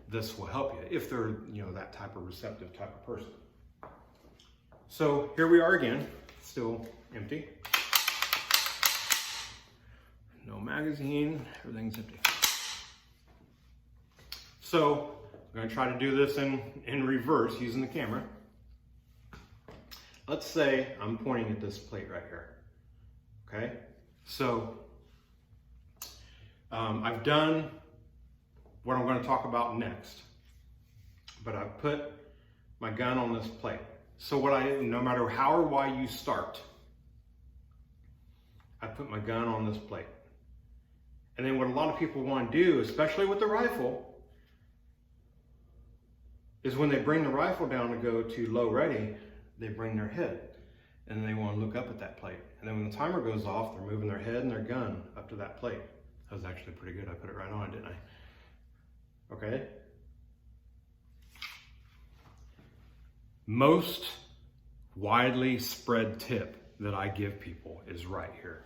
Speaker 2: this will help you if they're, that type of receptive type of person. So here we are again, still empty. No magazine, everything's empty. So I'm going to try to do this in reverse using the camera. Let's say I'm pointing at this plate right here. Okay, so I've done what I'm going to talk about next, but I've put my gun on this plate. So no matter how or why you start, I put my gun on this plate. And then what a lot of people want to do, especially with the rifle, is when they bring the rifle down to go to low ready, they bring their head and they want to look up at that plate. And then when the timer goes off, they're moving their head and their gun up to that plate. That was actually pretty good. I put it right on, didn't I? Okay. Most widely spread tip that I give people is right here.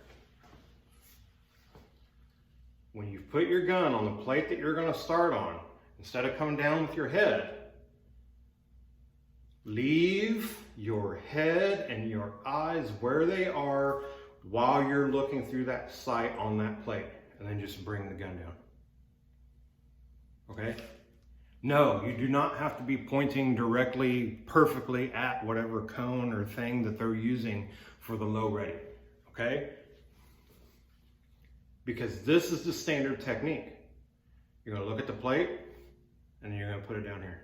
Speaker 2: When you put your gun on the plate that you're going to start on, instead of coming down with your head, leave your head and your eyes where they are while you're looking through that sight on that plate, and then just bring the gun down. Okay? No, you do not have to be pointing directly, perfectly at whatever cone or thing that they're using for the low ready. Okay? Because this is the standard technique. You're going to look at the plate, and then you're going to put it down here.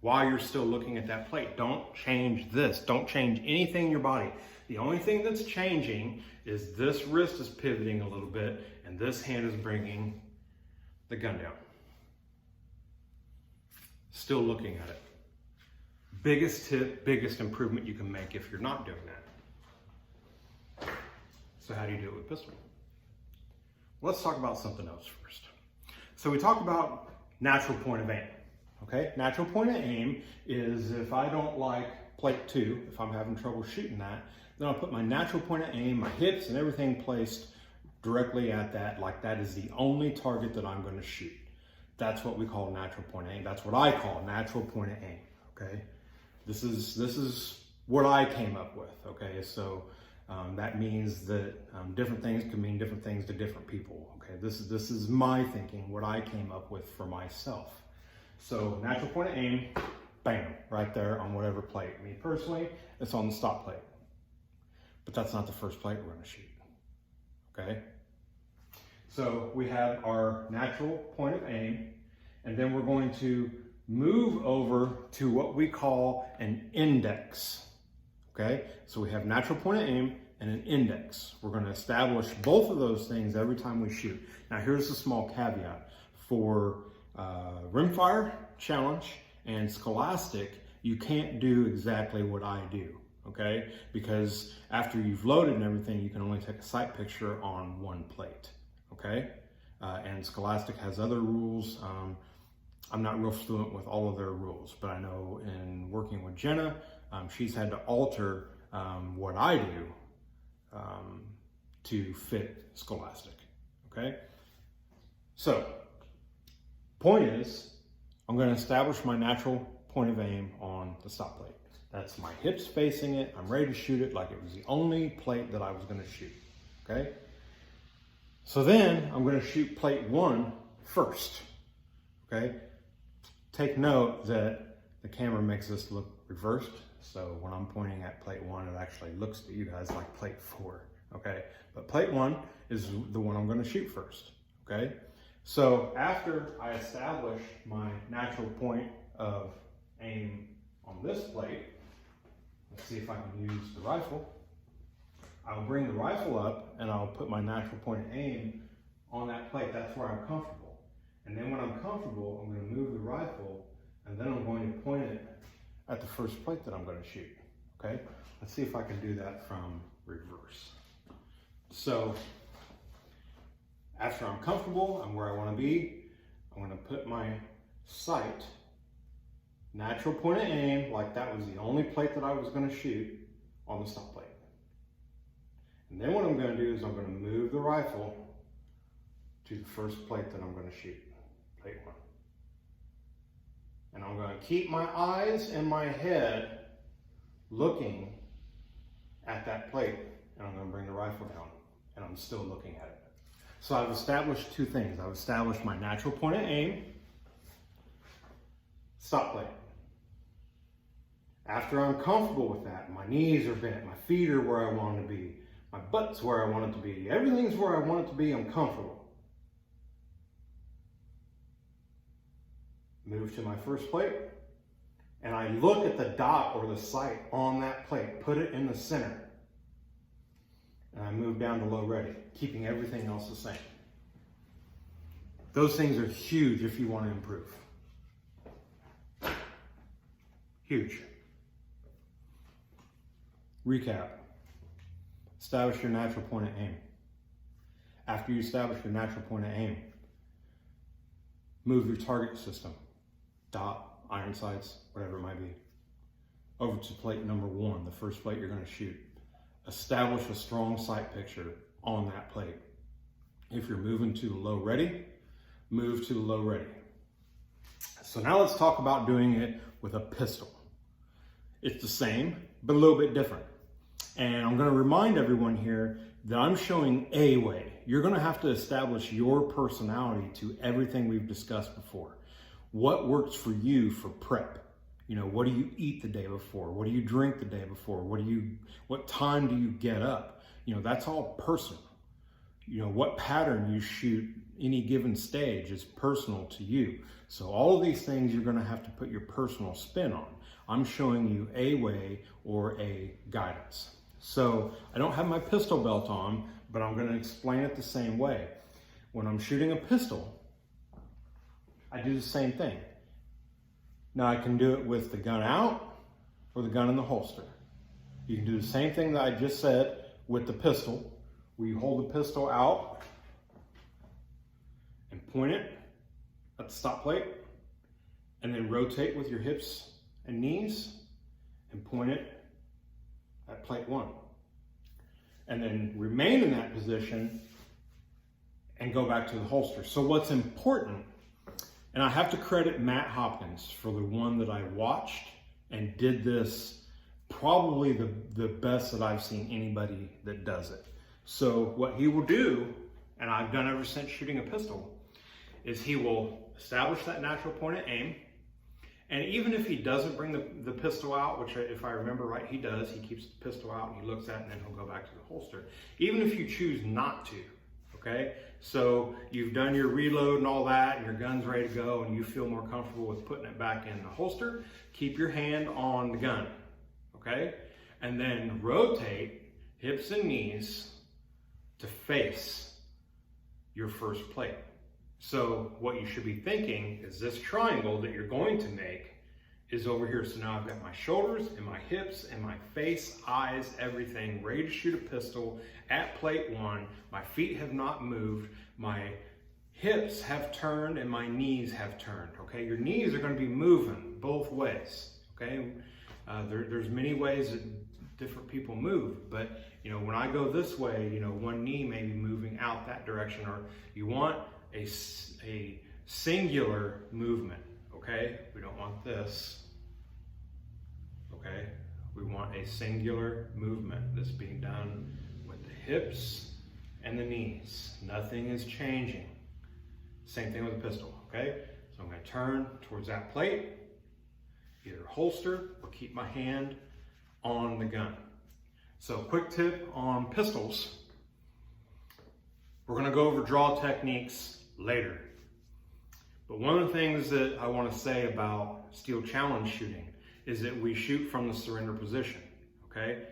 Speaker 2: While you're still looking at that plate, don't change this. Don't change anything in your body. The only thing that's changing is this wrist is pivoting a little bit, and this hand is bringing the gun down. Still looking at it. Biggest tip, biggest improvement you can make if you're not doing that. So how do you do it with pistol? Let's talk about something else first. So we talked about natural point of aim. Okay, natural point of aim is if I don't like plate 2, if I'm having trouble shooting that, then I'll put my natural point of aim, my hips and everything placed directly at that, like that is the only target that I'm going to shoot. That's what we call natural point of aim. That's what I call natural point of aim. Okay, this is what I came up with. Okay, so that means that different things can mean different things to different people. Okay, this is my thinking, what I came up with for myself. So natural point of aim, bam, right there on whatever plate. Me personally, it's on the stop plate. But that's not the first plate we're going to shoot. Okay? So we have our natural point of aim, and then we're going to move over to what we call an index. Okay, so we have natural point of aim and an index. We're going to establish both of those things every time we shoot. Now here's a small caveat. For Rimfire Challenge and Scholastic, you can't do exactly what I do, okay? Because after you've loaded and everything, you can only take a sight picture on one plate, okay? And Scholastic has other rules. I'm not real fluent with all of their rules, but I know in working with Jenna, she's had to alter what I do to fit Scholastic, okay? So, point is, I'm going to establish my natural point of aim on the stop plate. That's my hips facing it. I'm ready to shoot it like it was the only plate that I was going to shoot, okay? So then I'm going to shoot plate 1 first, okay? Take note that the camera makes this look reversed. So when I'm pointing at plate 1, it actually looks to you guys like plate 4, okay? But plate 1 is the one I'm going to shoot first, okay? So after I establish my natural point of aim on this plate, let's see if I can use the rifle. I'll bring the rifle up and I'll put my natural point of aim on that plate. That's where I'm comfortable. And then when I'm comfortable, I'm going to move the rifle and then I'm going to point it at the first plate that I'm going to shoot, okay? Let's see if I can do that from reverse. So after I'm comfortable, I'm where I want to be, I'm going to put my sight, natural point of aim, like that was the only plate that I was going to shoot, on the stop plate. And then what I'm going to do is I'm going to move the rifle to the first plate that I'm going to shoot, plate 1. And I'm going to keep my eyes and my head looking at that plate, and I'm going to bring the rifle down, and I'm still looking at it. So I've established 2 things. I've established my natural point of aim, stop plate. After I'm comfortable with that, my knees are bent, my feet are where I want them to be, my butt's where I want it to be, everything's where I want it to be, I'm comfortable. Move to my first plate, and I look at the dot or the sight on that plate, put it in the center. And I move down to low ready, keeping everything else the same. Those things are huge if you want to improve. Huge. Recap. Establish your natural point of aim. After you establish your natural point of aim, move your target system, dot, iron sights, whatever it might be, over to plate number 1, the first plate you're going to shoot. Establish a strong sight picture on that plate. If you're moving to the low ready, move to the low ready. So now let's talk about doing it with a pistol. It's the same, but a little bit different. And I'm going to remind everyone here that I'm showing a way. You're going to have to establish your personality to everything we've discussed before. What works for you for prep? You know, what do you eat the day before? What do you drink the day before? What time do you get up? You know, that's all personal. You know, what pattern you shoot any given stage is personal to you. So all of these things you're going to have to put your personal spin on. I'm showing you a way or a guidance. So I don't have my pistol belt on, but I'm going to explain it the same way. When I'm shooting a pistol, I do the same thing. Now I can do it with the gun out or the gun in the holster. You can do the same thing that I just said with the pistol, where you hold the pistol out and point it at the stop plate, and then rotate with your hips and knees and point it at plate 1. And then remain in that position and go back to the holster. So what's important, and I have to credit Matt Hopkins for the one that I watched and did this probably the best that I've seen anybody that does it. So what he will do, and I've done ever since shooting a pistol, is he will establish that natural point of aim. And even if he doesn't bring the pistol out, which if I remember right, he does, he keeps the pistol out and he looks at it and then he'll go back to the holster. Even if you choose not to, okay? So you've done your reload and all that, and your gun's ready to go, and you feel more comfortable with putting it back in the holster. Keep your hand on the gun, okay? And then rotate hips and knees to face your first plate. So what you should be thinking is this triangle that you're going to make is over here. So now I've got my shoulders and my hips and my face, eyes, everything ready to shoot a pistol at plate 1. My feet have not moved. My hips have turned and my knees have turned, okay? Your knees are going to be moving both ways, okay? There's many ways that different people move, but you know, when I go this way, you know, one knee may be moving out that direction, or you want a singular movement, okay? We don't want this, okay? We want a singular movement that's being done with the hips and the knees. Nothing is changing. Same thing with a pistol, okay? So I'm gonna turn towards that plate, either holster or keep my hand on the gun. So quick tip on pistols. We're gonna go over draw techniques later. But one of the things that I wanna say about steel challenge shooting is that we shoot from the surrender position, okay?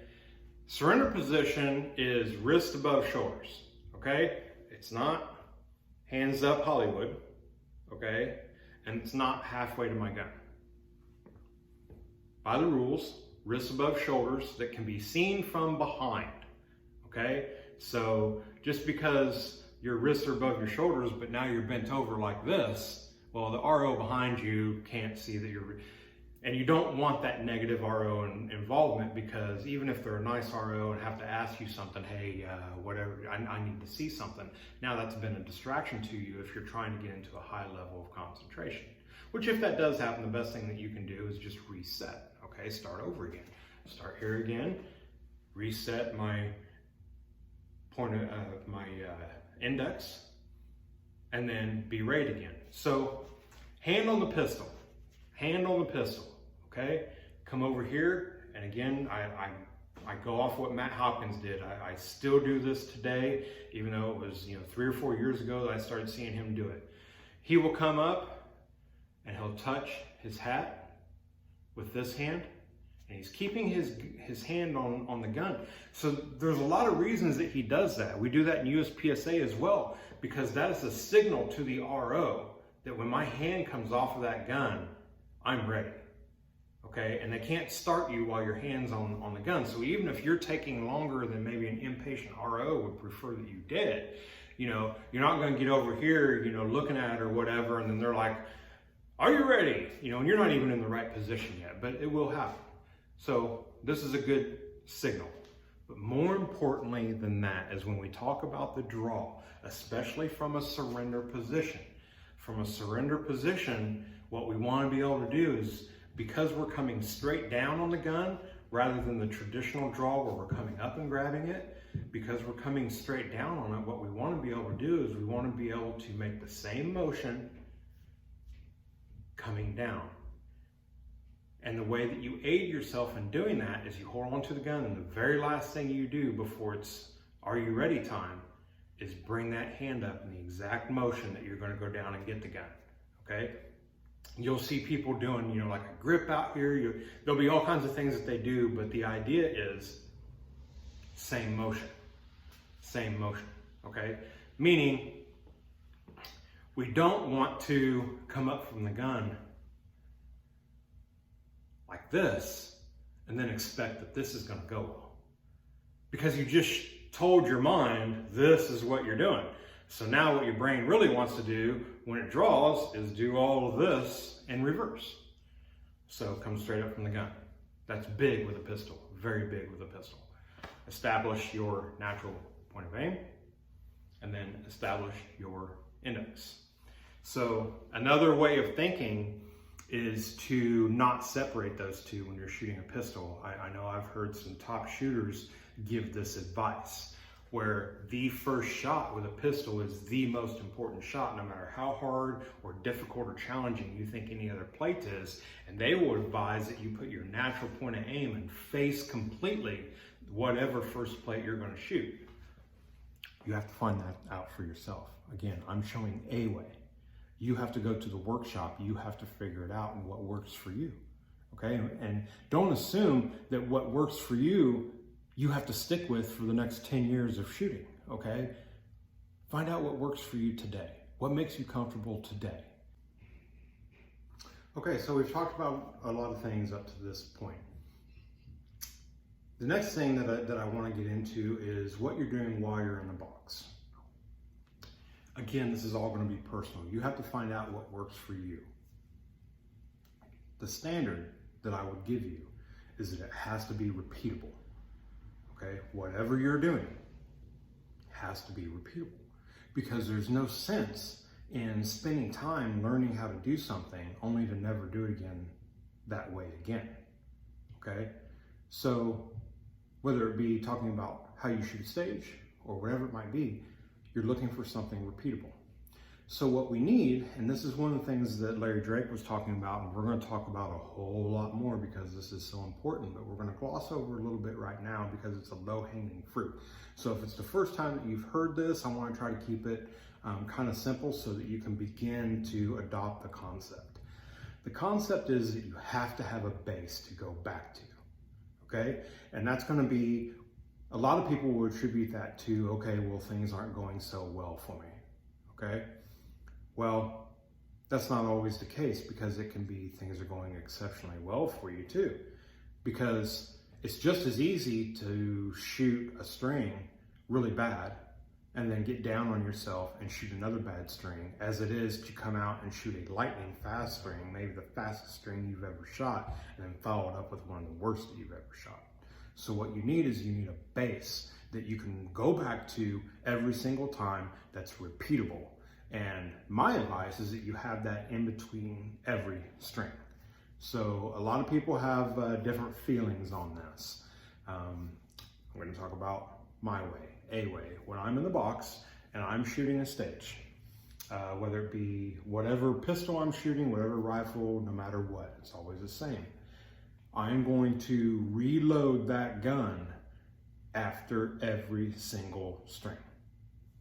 Speaker 2: Surrender position is wrist above shoulders, okay? It's not hands up Hollywood, okay? And it's not halfway to my gun. By the rules, wrists above shoulders that can be seen from behind, okay? So just because your wrists are above your shoulders, but now you're bent over like this, well, the RO behind you can't see that you're, and you don't want that negative RO involvement, because even if they're a nice RO and have to ask you something, hey, whatever, I need to see something, now that's been a distraction to you if you're trying to get into a high level of concentration. Which, if that does happen, the best thing that you can do is just reset, okay? Start over again. Start here again, reset my index, and then be right again. So hand on the pistol, okay? Come over here, and again, I go off what Matt Hopkins did. I still do this today, even though it was 3 or 4 years ago that I started seeing him do it. He will come up and he'll touch his hat with this hand, and he's keeping his hand on the gun. So there's a lot of reasons that he does that. We do that in USPSA as well, because that is a signal to the RO that when my hand comes off of that gun, I'm ready, okay? And they can't start you while your hand's on the gun. So even if you're taking longer than maybe an impatient RO would prefer that you did, you're not gonna get over here, looking at it or whatever, and then they're like, are you ready? And you're not even in the right position yet, but it will happen. So this is a good signal. But more importantly than that is when we talk about the draw, especially from a surrender position. From a surrender position, what we want to be able to do is, because we're coming straight down on the gun, rather than the traditional draw where we're coming up and grabbing it, because we're coming straight down on it, what we want to be able to do is we want to be able to make the same motion coming down. And the way that you aid yourself in doing that is you hold on to the gun, and the very last thing you do before it's are you ready time is bring that hand up in the exact motion that you're going to go down and get the gun, okay? You'll see people doing, like a grip out here. There'll be all kinds of things that they do, but the idea is same motion, okay? Meaning, we don't want to come up from the gun like this and then expect that this is going to go well, because you just told your mind this is what you're doing. So now what your brain really wants to do when it draws is do all of this in reverse. So come straight up from the gun. That's big with a pistol, very big with a pistol. Establish your natural point of aim, and then establish your index. So another way of thinking is to not separate those two when you're shooting a pistol. I know I've heard some top shooters give this advice, where the first shot with a pistol is the most important shot, no matter how hard or difficult or challenging you think any other plate is. And they will advise that you put your natural point of aim and face completely whatever first plate you're going to shoot. You have to find that out for yourself. Again, I'm showing a way. You have to go to the workshop. You have to figure it out and what works for you. Okay? And don't assume that what works for you, you have to stick with for the next 10 years of shooting. Okay? Find out what works for you today. What makes you comfortable today? Okay, so we've talked about a lot of things up to this point. The next thing that I want to get into is what you're doing while you're in the box. Again, this is all going to be personal. You have to find out what works for you. The standard that I would give you is that it has to be repeatable. Okay, whatever you're doing has to be repeatable, because there's no sense in spending time learning how to do something only to never do it again that way again. Okay, so whether it be talking about how you shoot stage or whatever it might be, you're looking for something repeatable. So what we need, and this is one of the things that Larry Drake was talking about, and we're going to talk about a whole lot more because this is so important, but we're going to gloss over a little bit right now because it's a low-hanging fruit. So if it's the first time that you've heard this, I want to try to keep it kind of simple so that you can begin to adopt the concept. The concept is that you have to have a base to go back to, okay? And that's going to be, a lot of people will attribute that to, okay, well, things aren't going so well for me, okay? Well, that's not always the case, because it can be things are going exceptionally well for you too, because it's just as easy to shoot a string really bad and then get down on yourself and shoot another bad string as it is to come out and shoot a lightning fast string, maybe the fastest string you've ever shot, and then follow it up with one of the worst that you've ever shot. So what you need is you need a base that you can go back to every single time that's repeatable. And my advice is that you have that in between every string. So a lot of people have different feelings on this. I'm going to talk about my way, a way. When I'm in the box and I'm shooting a stage, whether it be whatever pistol I'm shooting, whatever rifle, no matter what, it's always the same. I'm going to reload that gun after every single string.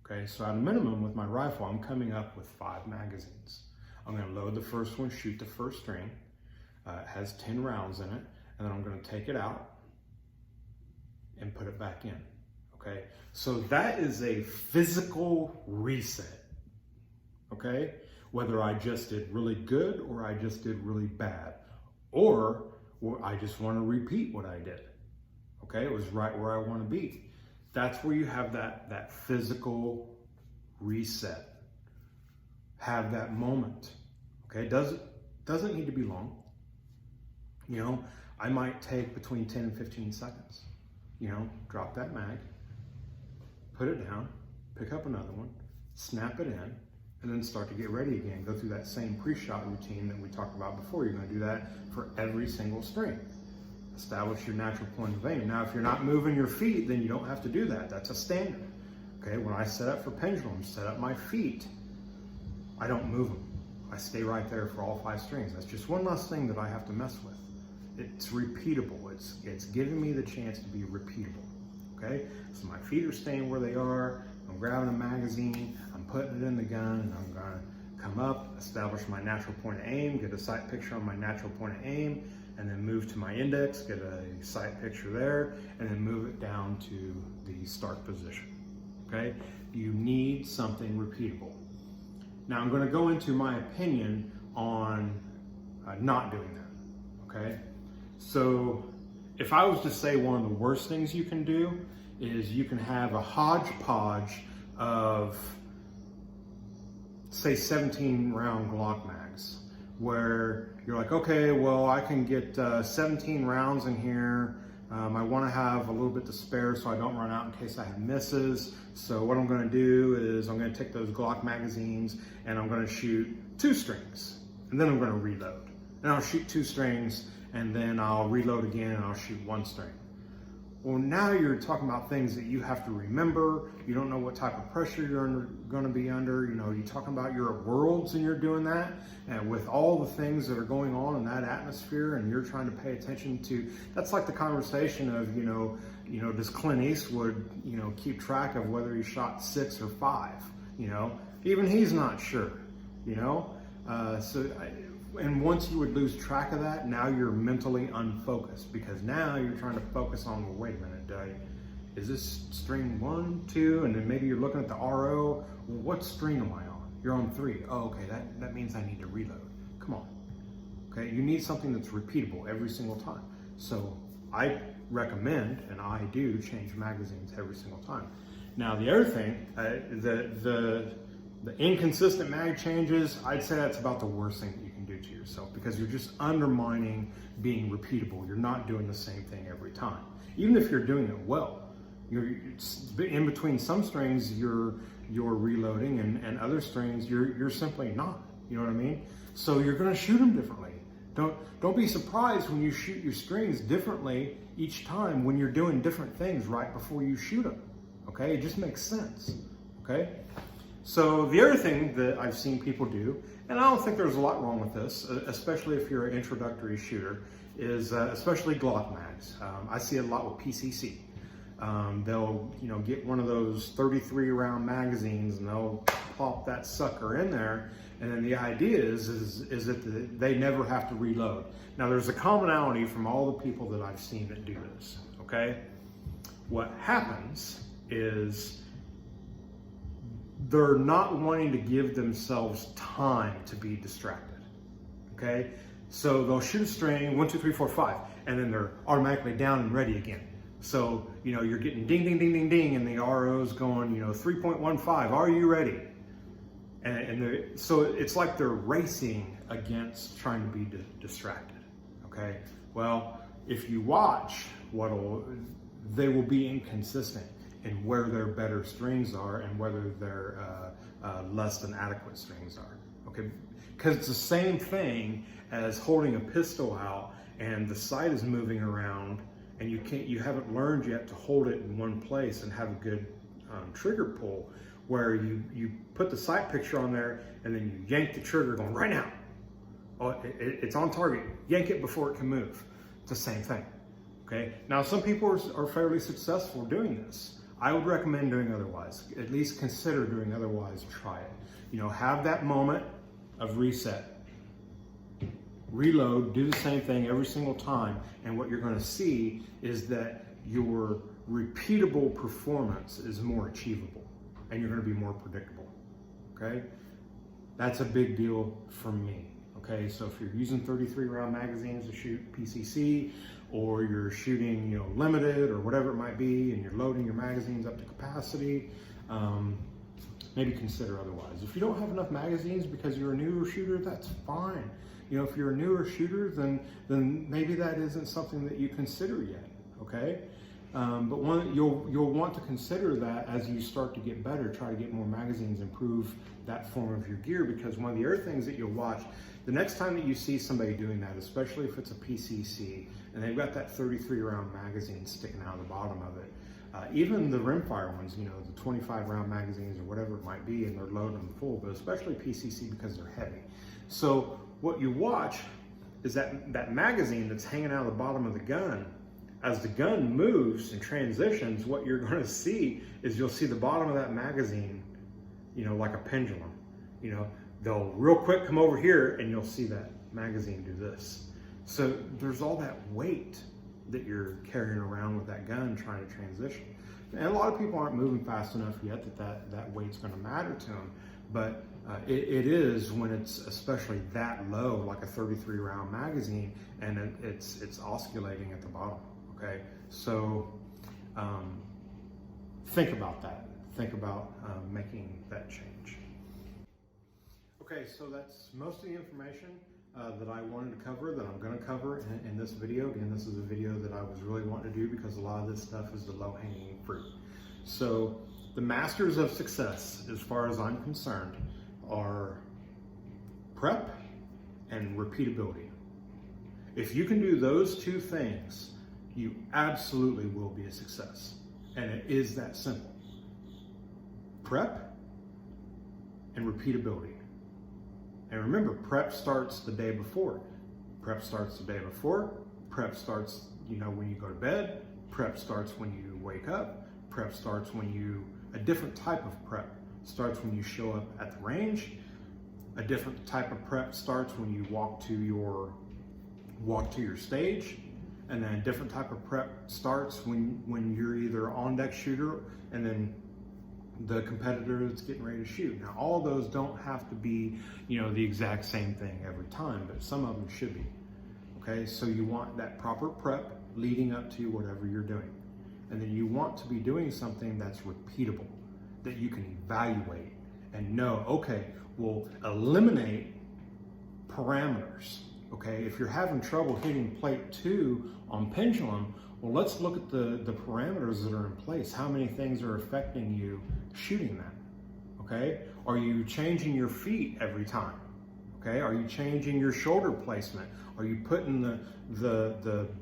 Speaker 2: Okay, so at a minimum with my rifle, I'm coming up with 5 magazines. I'm going to load the first one, shoot the first string. It has 10 rounds in it, and then I'm going to take it out and put it back in. Okay, so that is a physical reset. Okay, whether I just did really good or I just did really bad, or I just want to repeat what I did. Okay, it was right where I want to be. That's where you have that physical reset. Have that moment. Okay, doesn't need to be long. You know, I might take between 10 and 15 seconds. You know, drop that mag, put it down, pick up another one, snap it in, and then start to get ready again. Go through that same pre-shot routine that we talked about before. You're going to do that for every single string. Establish your natural point of aim. Now, if you're not moving your feet, then you don't have to do that. That's a standard. Okay, when I set up for pendulums, set up my feet, I don't move them. I stay right there for all 5 strings. That's just one less thing that I have to mess with. It's repeatable. It's giving me the chance to be repeatable. Okay, so my feet are staying where they are. I'm grabbing a magazine, I'm putting it in the gun, and I'm gonna come up, establish my natural point of aim, get a sight picture on my natural point of aim, and then move to my index, get a sight picture there, and then move it down to the start position, okay? You need something repeatable. Now I'm gonna go into my opinion on not doing that, okay? So if I was to say one of the worst things you can do is you can have a hodgepodge of, say, 17 round Glock mags, where you're like, okay, well, I can get 17 rounds in here. I want to have a little bit to spare so I don't run out in case I have misses. So what I'm going to do is I'm going to take those Glock magazines and I'm going to shoot 2 strings, and then I'm going to reload. And I'll shoot 2 strings, and then I'll reload again and I'll shoot 1 string. Well, now you're talking about things that you have to remember. You don't know what type of pressure you're going to be under. You know, you're talking about you're at Worlds and you're doing that, and with all the things that are going on in that atmosphere, and you're trying to pay attention to. That's like the conversation of, you know, You know, does Clint Eastwood, you know, keep track of whether he shot 6 or 5? You know, even he's not sure, you know? And once you would lose track of that, now you're mentally unfocused, because now you're trying to focus on, well, wait a minute, is this string 1, 2, and then maybe you're looking at the RO, well, what string am I on? You're on 3. Oh, okay, that means I need to reload. Come on, okay? You need something that's repeatable every single time. So I recommend, and I do, change magazines every single time. Now the other thing, the inconsistent mag changes, I'd say that's about the worst thing that you can do to yourself, because you're just undermining being repeatable. You're not doing the same thing every time. Even if you're doing it well, you're in between some strings you're reloading, and other strings you're simply not. You know what I mean? So you're going to shoot them differently. Don't be surprised when you shoot your strings differently each time when you're doing different things right before you shoot them. Okay, it just makes sense. Okay. So the other thing that I've seen people do, and I don't think there's a lot wrong with this, especially if you're an introductory shooter, is especially Glock mags. I see it a lot with PCC. They'll, you know, get one of those 33 round magazines and they'll pop that sucker in there, and then the idea is that they never have to reload. Now there's a commonality from all the people that I've seen that do this. Okay, what happens is they're not wanting to give themselves time to be distracted. Okay, so they'll shoot a string 1, 2, 3, 4, 5, and then they're automatically down and ready again. So, you know, you're getting ding, ding, ding, ding, ding, and the RO's going, you know, 3.15, are you ready? So it's like they're racing against trying to be distracted, okay? Well, if you watch, they will be inconsistent in where their better strings are and whether their less than adequate strings are, okay? Because it's the same thing as holding a pistol out and the sight is moving around, and you haven't learned yet to hold it in one place and have a good trigger pull, where you put the sight picture on there and then you yank the trigger going right now. Oh, it's on target. Yank it before it can move. It's the same thing. Okay. Now some people are fairly successful doing this. I would recommend doing otherwise. At least consider doing otherwise. Try it. You know, have that moment of reset. Reload, do the same thing every single time, and what you're going to see is that your repeatable performance is more achievable, and you're going to be more predictable. Okay, that's a big deal for me. Okay, so if you're using 33 round magazines to shoot PCC, or you're shooting, you know, limited or whatever it might be, and you're loading your magazines up to capacity, maybe consider otherwise. If you don't have enough magazines because you're a newer shooter, that's fine. You know, if you're a newer shooter, then maybe that isn't something that you consider yet, okay? But you'll want to consider that as you start to get better, try to get more magazines, improve that form of your gear, because one of the other things that you'll watch, the next time that you see somebody doing that, especially if it's a PCC, and they've got that 33 round magazine sticking out of the bottom of it, even the rimfire ones, you know, the 25 round magazines or whatever it might be, and they're loading them full, but especially PCC because they're heavy. So what you watch is that magazine that's hanging out of the bottom of the gun. As the gun moves and transitions, what you're going to see is you'll see the bottom of that magazine, you know, like a pendulum. You know, they'll real quick come over here and you'll see that magazine do this. So there's all that weight that you're carrying around with that gun trying to transition. And a lot of people aren't moving fast enough yet that weight's going to matter to them. But it is when it's especially that low, like a 33 round magazine, and it's oscillating at the bottom. Okay, so think about that. Think about making that change. Okay, so that's most of the information that I wanted to cover, that I'm going to cover in this video. Again, this is a video that I was really wanting to do because a lot of this stuff is the low-hanging fruit. So the masters of success, as far as I'm concerned, are prep and repeatability. If you can do those two things, you absolutely will be a success. And it is that simple. Prep and repeatability. And remember, prep starts the day before. Prep starts the day before. Prep starts, you know, when you go to bed. Prep starts when you wake up. Prep starts a different type of prep starts when you show up at the range. A different type of prep starts when you walk to your stage. And then a different type of prep starts when you're either on deck shooter and then the competitor that's getting ready to shoot. Now, all those don't have to be, the exact same thing every time, but some of them should be. Okay, so you want that proper prep leading up to whatever you're doing. And then you want to be doing something that's repeatable, that you can evaluate and know, okay, we'll eliminate parameters. Okay, if you're having trouble hitting plate 2 on pendulum, well, let's look at the parameters that are in place. How many things are affecting you shooting that? Okay, are you changing your feet every time? Okay, are you changing your shoulder placement? Are you putting the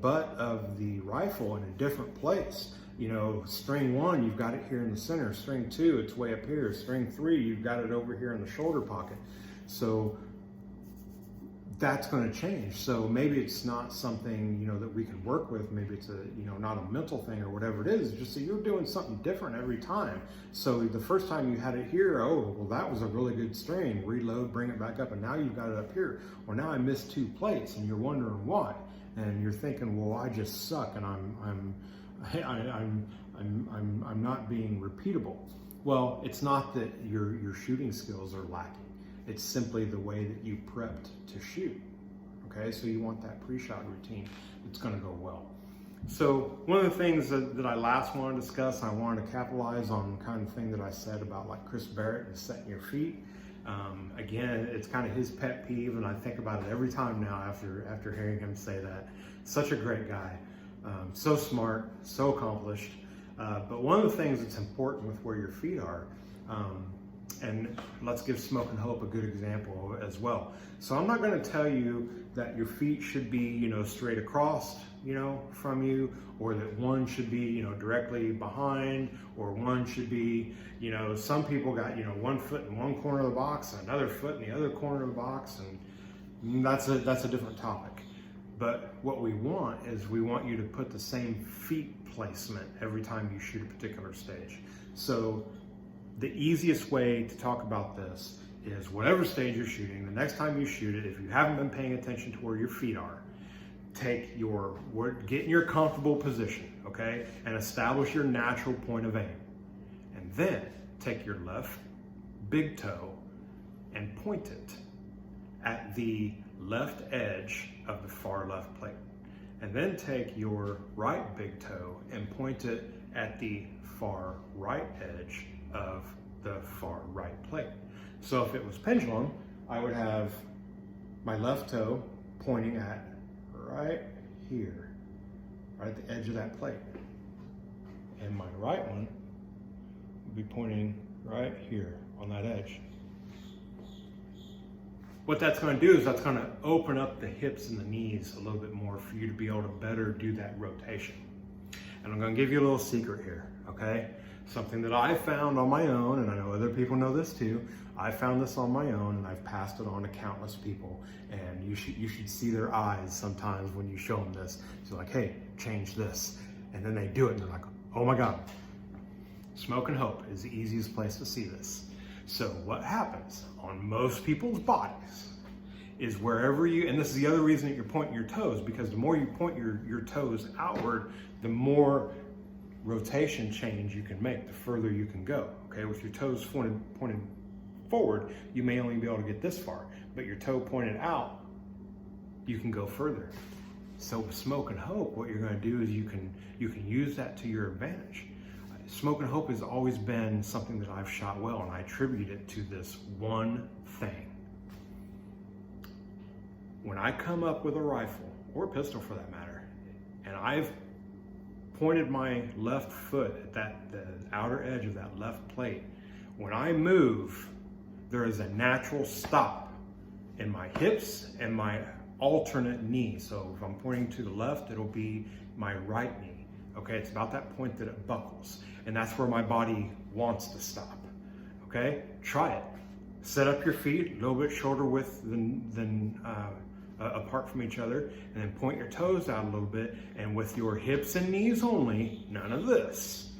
Speaker 2: butt of the rifle in a different place? String 1, you've got it here in the center. String 2, it's way up here. String 3, you've got it over here in the shoulder pocket. So that's going to change. So maybe it's not something, that we can work with. Maybe it's not a mental thing or whatever it is. Just that you're doing something different every time. So the first time you had it here, oh, well, that was a really good string. Reload, bring it back up, and now you've got it up here. Well, now I missed 2 plates, and you're wondering why. And you're thinking, well, I just suck, and I'm not being repeatable. Well, it's not that your shooting skills are lacking. It's simply the way that you prepped to shoot. Okay, so you want that pre-shot routine that's going to go well. So one of the things that I last want to discuss, I wanted to capitalize on kind of thing that I said about like Chris Barrett and setting your feet. Again, it's kind of his pet peeve, and I think about it every time now after hearing him say that. Such a great guy, so smart, so accomplished. But one of the things that's important with where your feet are, and let's give Smoke and Hope a good example as well. So I'm not going to tell you that your feet should be, straight across, from you, or that one should be, directly behind, or one should be, some people got, 1 foot in one corner of the box and another foot in the other corner of the box, and that's a different topic. But what we want is we want you to put the same feet placement every time you shoot a particular stage. So the easiest way to talk about this is whatever stage you're shooting, the next time you shoot it, if you haven't been paying attention to where your feet are, get in your comfortable position, okay? And establish your natural point of aim. And then take your left big toe and point it at the left edge of the far left plate. And then take your right big toe and point it at the far right edge of the far right plate. So if it was pendulum, I would have my left toe pointing at right here, right at the edge of that plate. And my right one would be pointing right here on that edge. What that's going to do is that's going to open up the hips and the knees a little bit more for you to be able to better do that rotation. And I'm going to give you a little secret here, okay? Something that I found on my own, and I know other people know this too. I found this on my own, and I've passed it on to countless people. And you should see their eyes sometimes when you show them this. It's like, hey, change this. And then they do it, and they're like, oh my God. Smoke and Hope is the easiest place to see this. So what happens on most people's bodies is wherever you, and this is the other reason that you're pointing your toes, because the more you point your toes outward, the more rotation change you can make, the further you can go. Okay, with your toes pointed forward, you may only be able to get this far, but your toe pointed out, you can go further. So with Smoke and Hope, what you're going to do is you can use that to your advantage. Smoke and Hope has always been something that I've shot well, and I attribute it to this one thing. When I come up with a rifle, or a pistol for that matter, and I've pointed my left foot at the outer edge of that left plate, when I move, there is a natural stop in my hips and my alternate knee. So if I'm pointing to the left, it'll be my right knee. Okay, it's about that point that it buckles. And that's where my body wants to stop. Okay, try it. Set up your feet a little bit shorter width than apart from each other, and then point your toes out a little bit, and with your hips and knees only, none of this,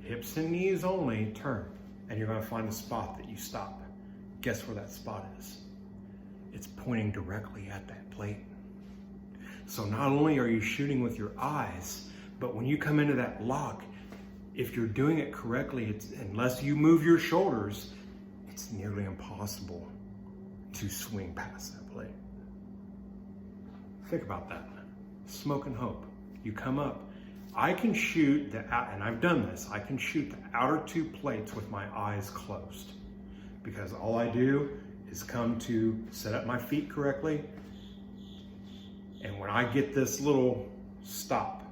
Speaker 2: hips and knees only, turn, and you're gonna find a spot that you stop. Guess where that spot is? It's pointing directly at that plate. So not only are you shooting with your eyes, but when you come into that lock, if you're doing it correctly, unless you move your shoulders, it's nearly impossible to swing past that plate. Think about that. Smoke and hope. You come up. I can shoot and I've done this, I can shoot the outer two plates with my eyes closed, because all I do is come to set up my feet correctly, and when I get this little stop,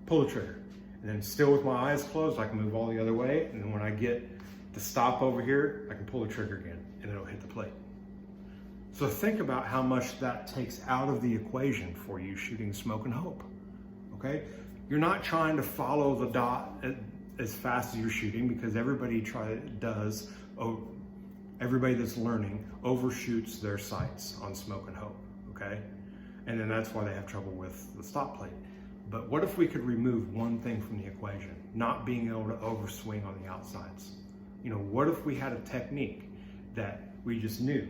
Speaker 2: pull the trigger, and then still with my eyes closed, I can move all the other way, and then when I get the stop over here, I can pull the trigger again, and it'll hit the plate. So think about how much that takes out of the equation for you shooting smoke and hope, okay? You're not trying to follow the dot as fast as you're shooting, because everybody does. Everybody that's learning overshoots their sights on smoke and hope, okay? And then that's why they have trouble with the stop plate. But what if we could remove one thing from the equation? Not being able to overswing on the outsides. You know, what if we had a technique that we just knew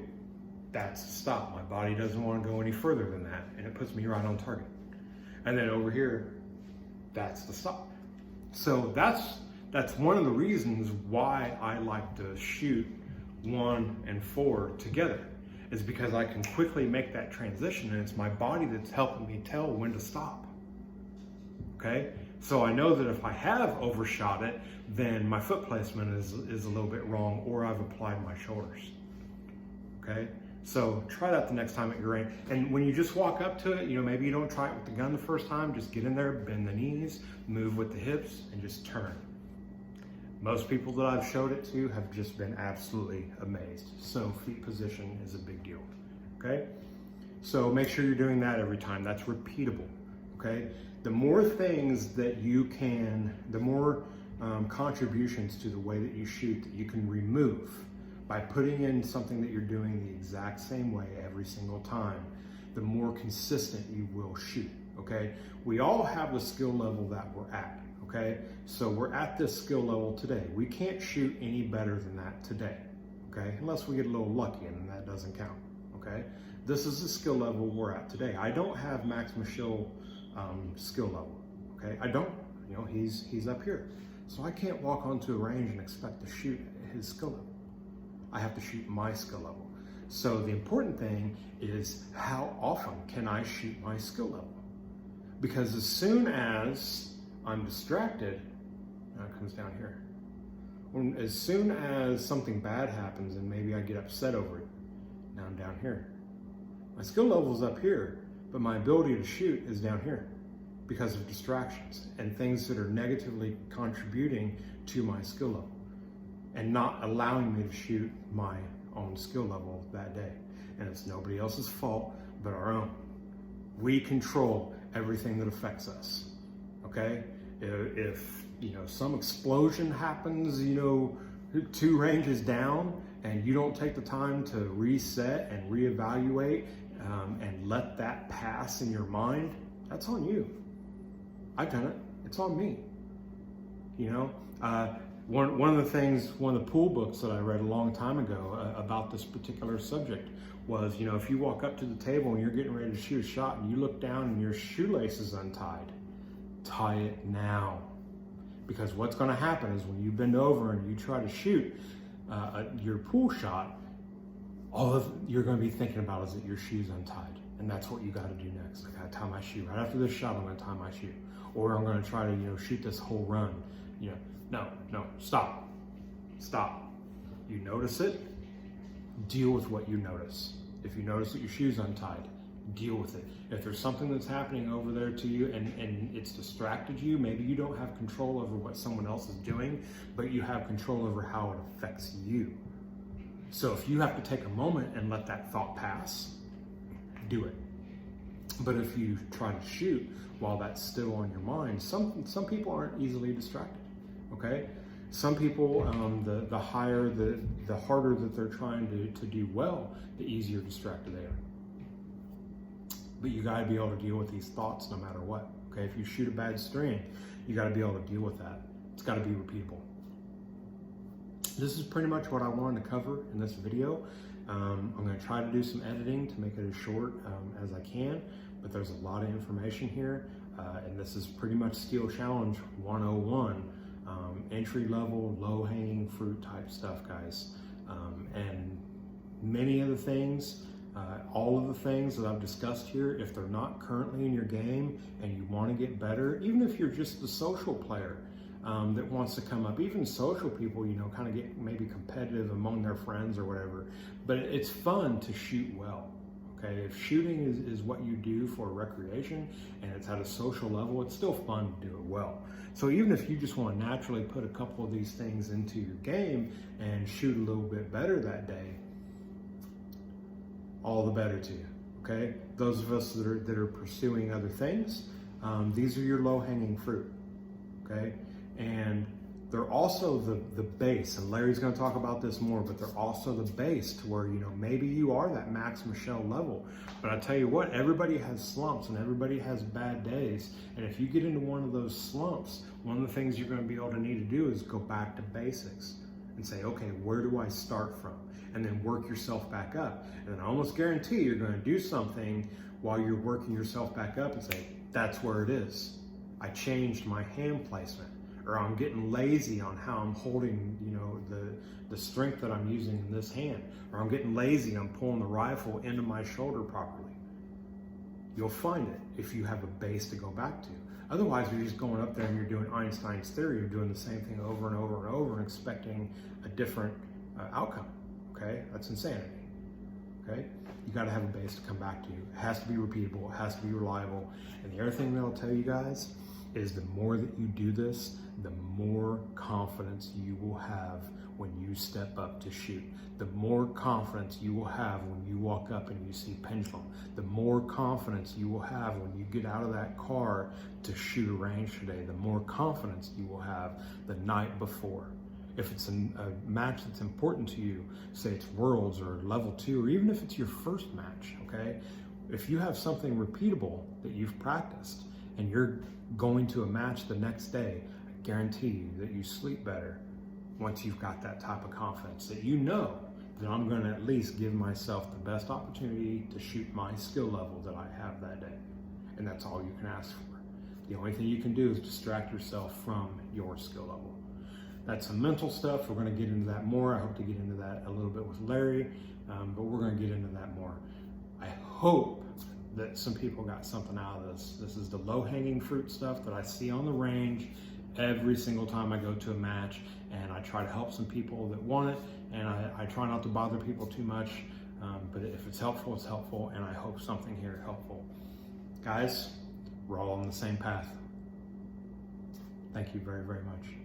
Speaker 2: that's to stop? My body doesn't want to go any further than that, and it puts me right on target. And then over here, that's the stop. So that's one of the reasons why I like to shoot 1 and 4 together, is because I can quickly make that transition, and it's my body that's helping me tell when to stop. Okay? So I know that if I have overshot it, then my foot placement is a little bit wrong, or I've applied my shoulders. Okay? So try that the next time at your range. And when you just walk up to it, you know, maybe you don't try it with the gun the first time, just get in there, bend the knees, move with the hips, and just turn. Most people that I've showed it to have just been absolutely amazed. So feet position is a big deal, okay? So make sure you're doing that every time. That's repeatable, okay? The more things that you can, the more contributions to the way that you shoot that you can remove by putting in something that you're doing the exact same way every single time, the more consistent you will shoot, okay? We all have the skill level that we're at. Okay, so we're at this skill level today. We can't shoot any better than that today, okay? Unless we get a little lucky, and that doesn't count, okay? This is the skill level we're at today. I don't have Max Michelle skill level, okay? I don't, you know, he's up here. So I can't walk onto a range and expect to shoot his skill level. I have to shoot my skill level. So the important thing is, how often can I shoot my skill level? Because as soon as I'm distracted, now it comes down here. As soon as something bad happens and maybe I get upset over it, now I'm down here. My skill level is up here, but my ability to shoot is down here because of distractions and things that are negatively contributing to my skill level and not allowing me to shoot my own skill level that day. And it's nobody else's fault but our own. We control everything that affects us. Okay, if you know some explosion happens, you know, 2 ranges down, and you don't take the time to reset and reevaluate and let that pass in your mind, that's on you. I've done it. It's on me. You know, one of the things, one of the pool books that I read a long time ago about this particular subject was, you know, if you walk up to the table and you're getting ready to shoot a shot and you look down and your shoelace is untied, tie it now, because what's going to happen is when you bend over and you try to shoot your pool shot, all you're going to be thinking about is that your shoe's untied, and that's what you got to do next. I got to tie my shoe right after this shot. I'm going to tie my shoe, or I'm going to try to, you know, shoot this whole run. You know, no, stop. You notice it. Deal with what you notice. If you notice that your shoe's untied, deal with it. If there's something that's happening over there to you and it's distracted you, maybe you don't have control over what someone else is doing, but you have control over how it affects you. So if you have to take a moment and let that thought pass, do it. But if you try to shoot while that's still on your mind, some people aren't easily distracted, okay? Some people, the harder that they're trying to do well, the easier distracted they are. But you got to be able to deal with these thoughts no matter what. Okay, if you shoot a bad string, you got to be able to deal with that. It's got to be repeatable. This is pretty much what I wanted to cover in this video. I'm going to try to do some editing to make it as short as I can, but there's a lot of information here, and this is pretty much Steel Challenge 101, entry level, low hanging fruit type stuff, guys. And many of the things, all of the things that I've discussed here, if they're not currently in your game and you want to get better, even if you're just a social player that wants to come up, even social people, you know, kind of get maybe competitive among their friends or whatever, but it's fun to shoot well. Okay, if shooting is what you do for recreation and it's at a social level, it's still fun to do it well. So even if you just want to naturally put a couple of these things into your game and shoot a little bit better that day, all the better to you. Okay, those of us that are pursuing other things, these are your low-hanging fruit. Okay, and they're also the base, and Larry's going to talk about this more, but they're also the base to where, you know, maybe you are that Max Michel level. But I tell you what, everybody has slumps and everybody has bad days. And if you get into one of those slumps, one of the things you're going to be able to need to do is go back to basics and say, okay, where do I start from? And then work yourself back up. And I almost guarantee you're going to do something while you're working yourself back up and say, that's where it is. I changed my hand placement. Or I'm getting lazy on how I'm holding, you know, the strength that I'm using in this hand. Or I'm getting lazy on pulling the rifle into my shoulder properly. You'll find it if you have a base to go back to. Otherwise, you're just going up there and you're doing Einstein's theory. You're doing the same thing over and over and over and expecting a different outcome. Okay, that's insanity. Okay, you got to have a base to come back to. It has to be repeatable. It has to be reliable. And the other thing that I'll tell you guys is the more that you do this, the more confidence you will have when you step up to shoot. The more confidence you will have when you walk up and you see pendulum. The more confidence you will have when you get out of that car to shoot a range today. The more confidence you will have the night before. If it's a match that's important to you, say it's Worlds or level 2, or even if it's your first match, okay? If you have something repeatable that you've practiced and you're going to a match the next day, I guarantee you that you sleep better once you've got that type of confidence, that you know that I'm going to at least give myself the best opportunity to shoot my skill level that I have that day. And that's all you can ask for. The only thing you can do is distract yourself from your skill level. That's some mental stuff. We're going to get into that more. I hope to get into that a little bit with Larry, but we're going to get into that more. I hope that some people got something out of this. This is the low-hanging fruit stuff that I see on the range every single time I go to a match, and I try to help some people that want it, and I try not to bother people too much, but if it's helpful, it's helpful, and I hope something here is helpful. Guys, we're all on the same path. Thank you very, very much.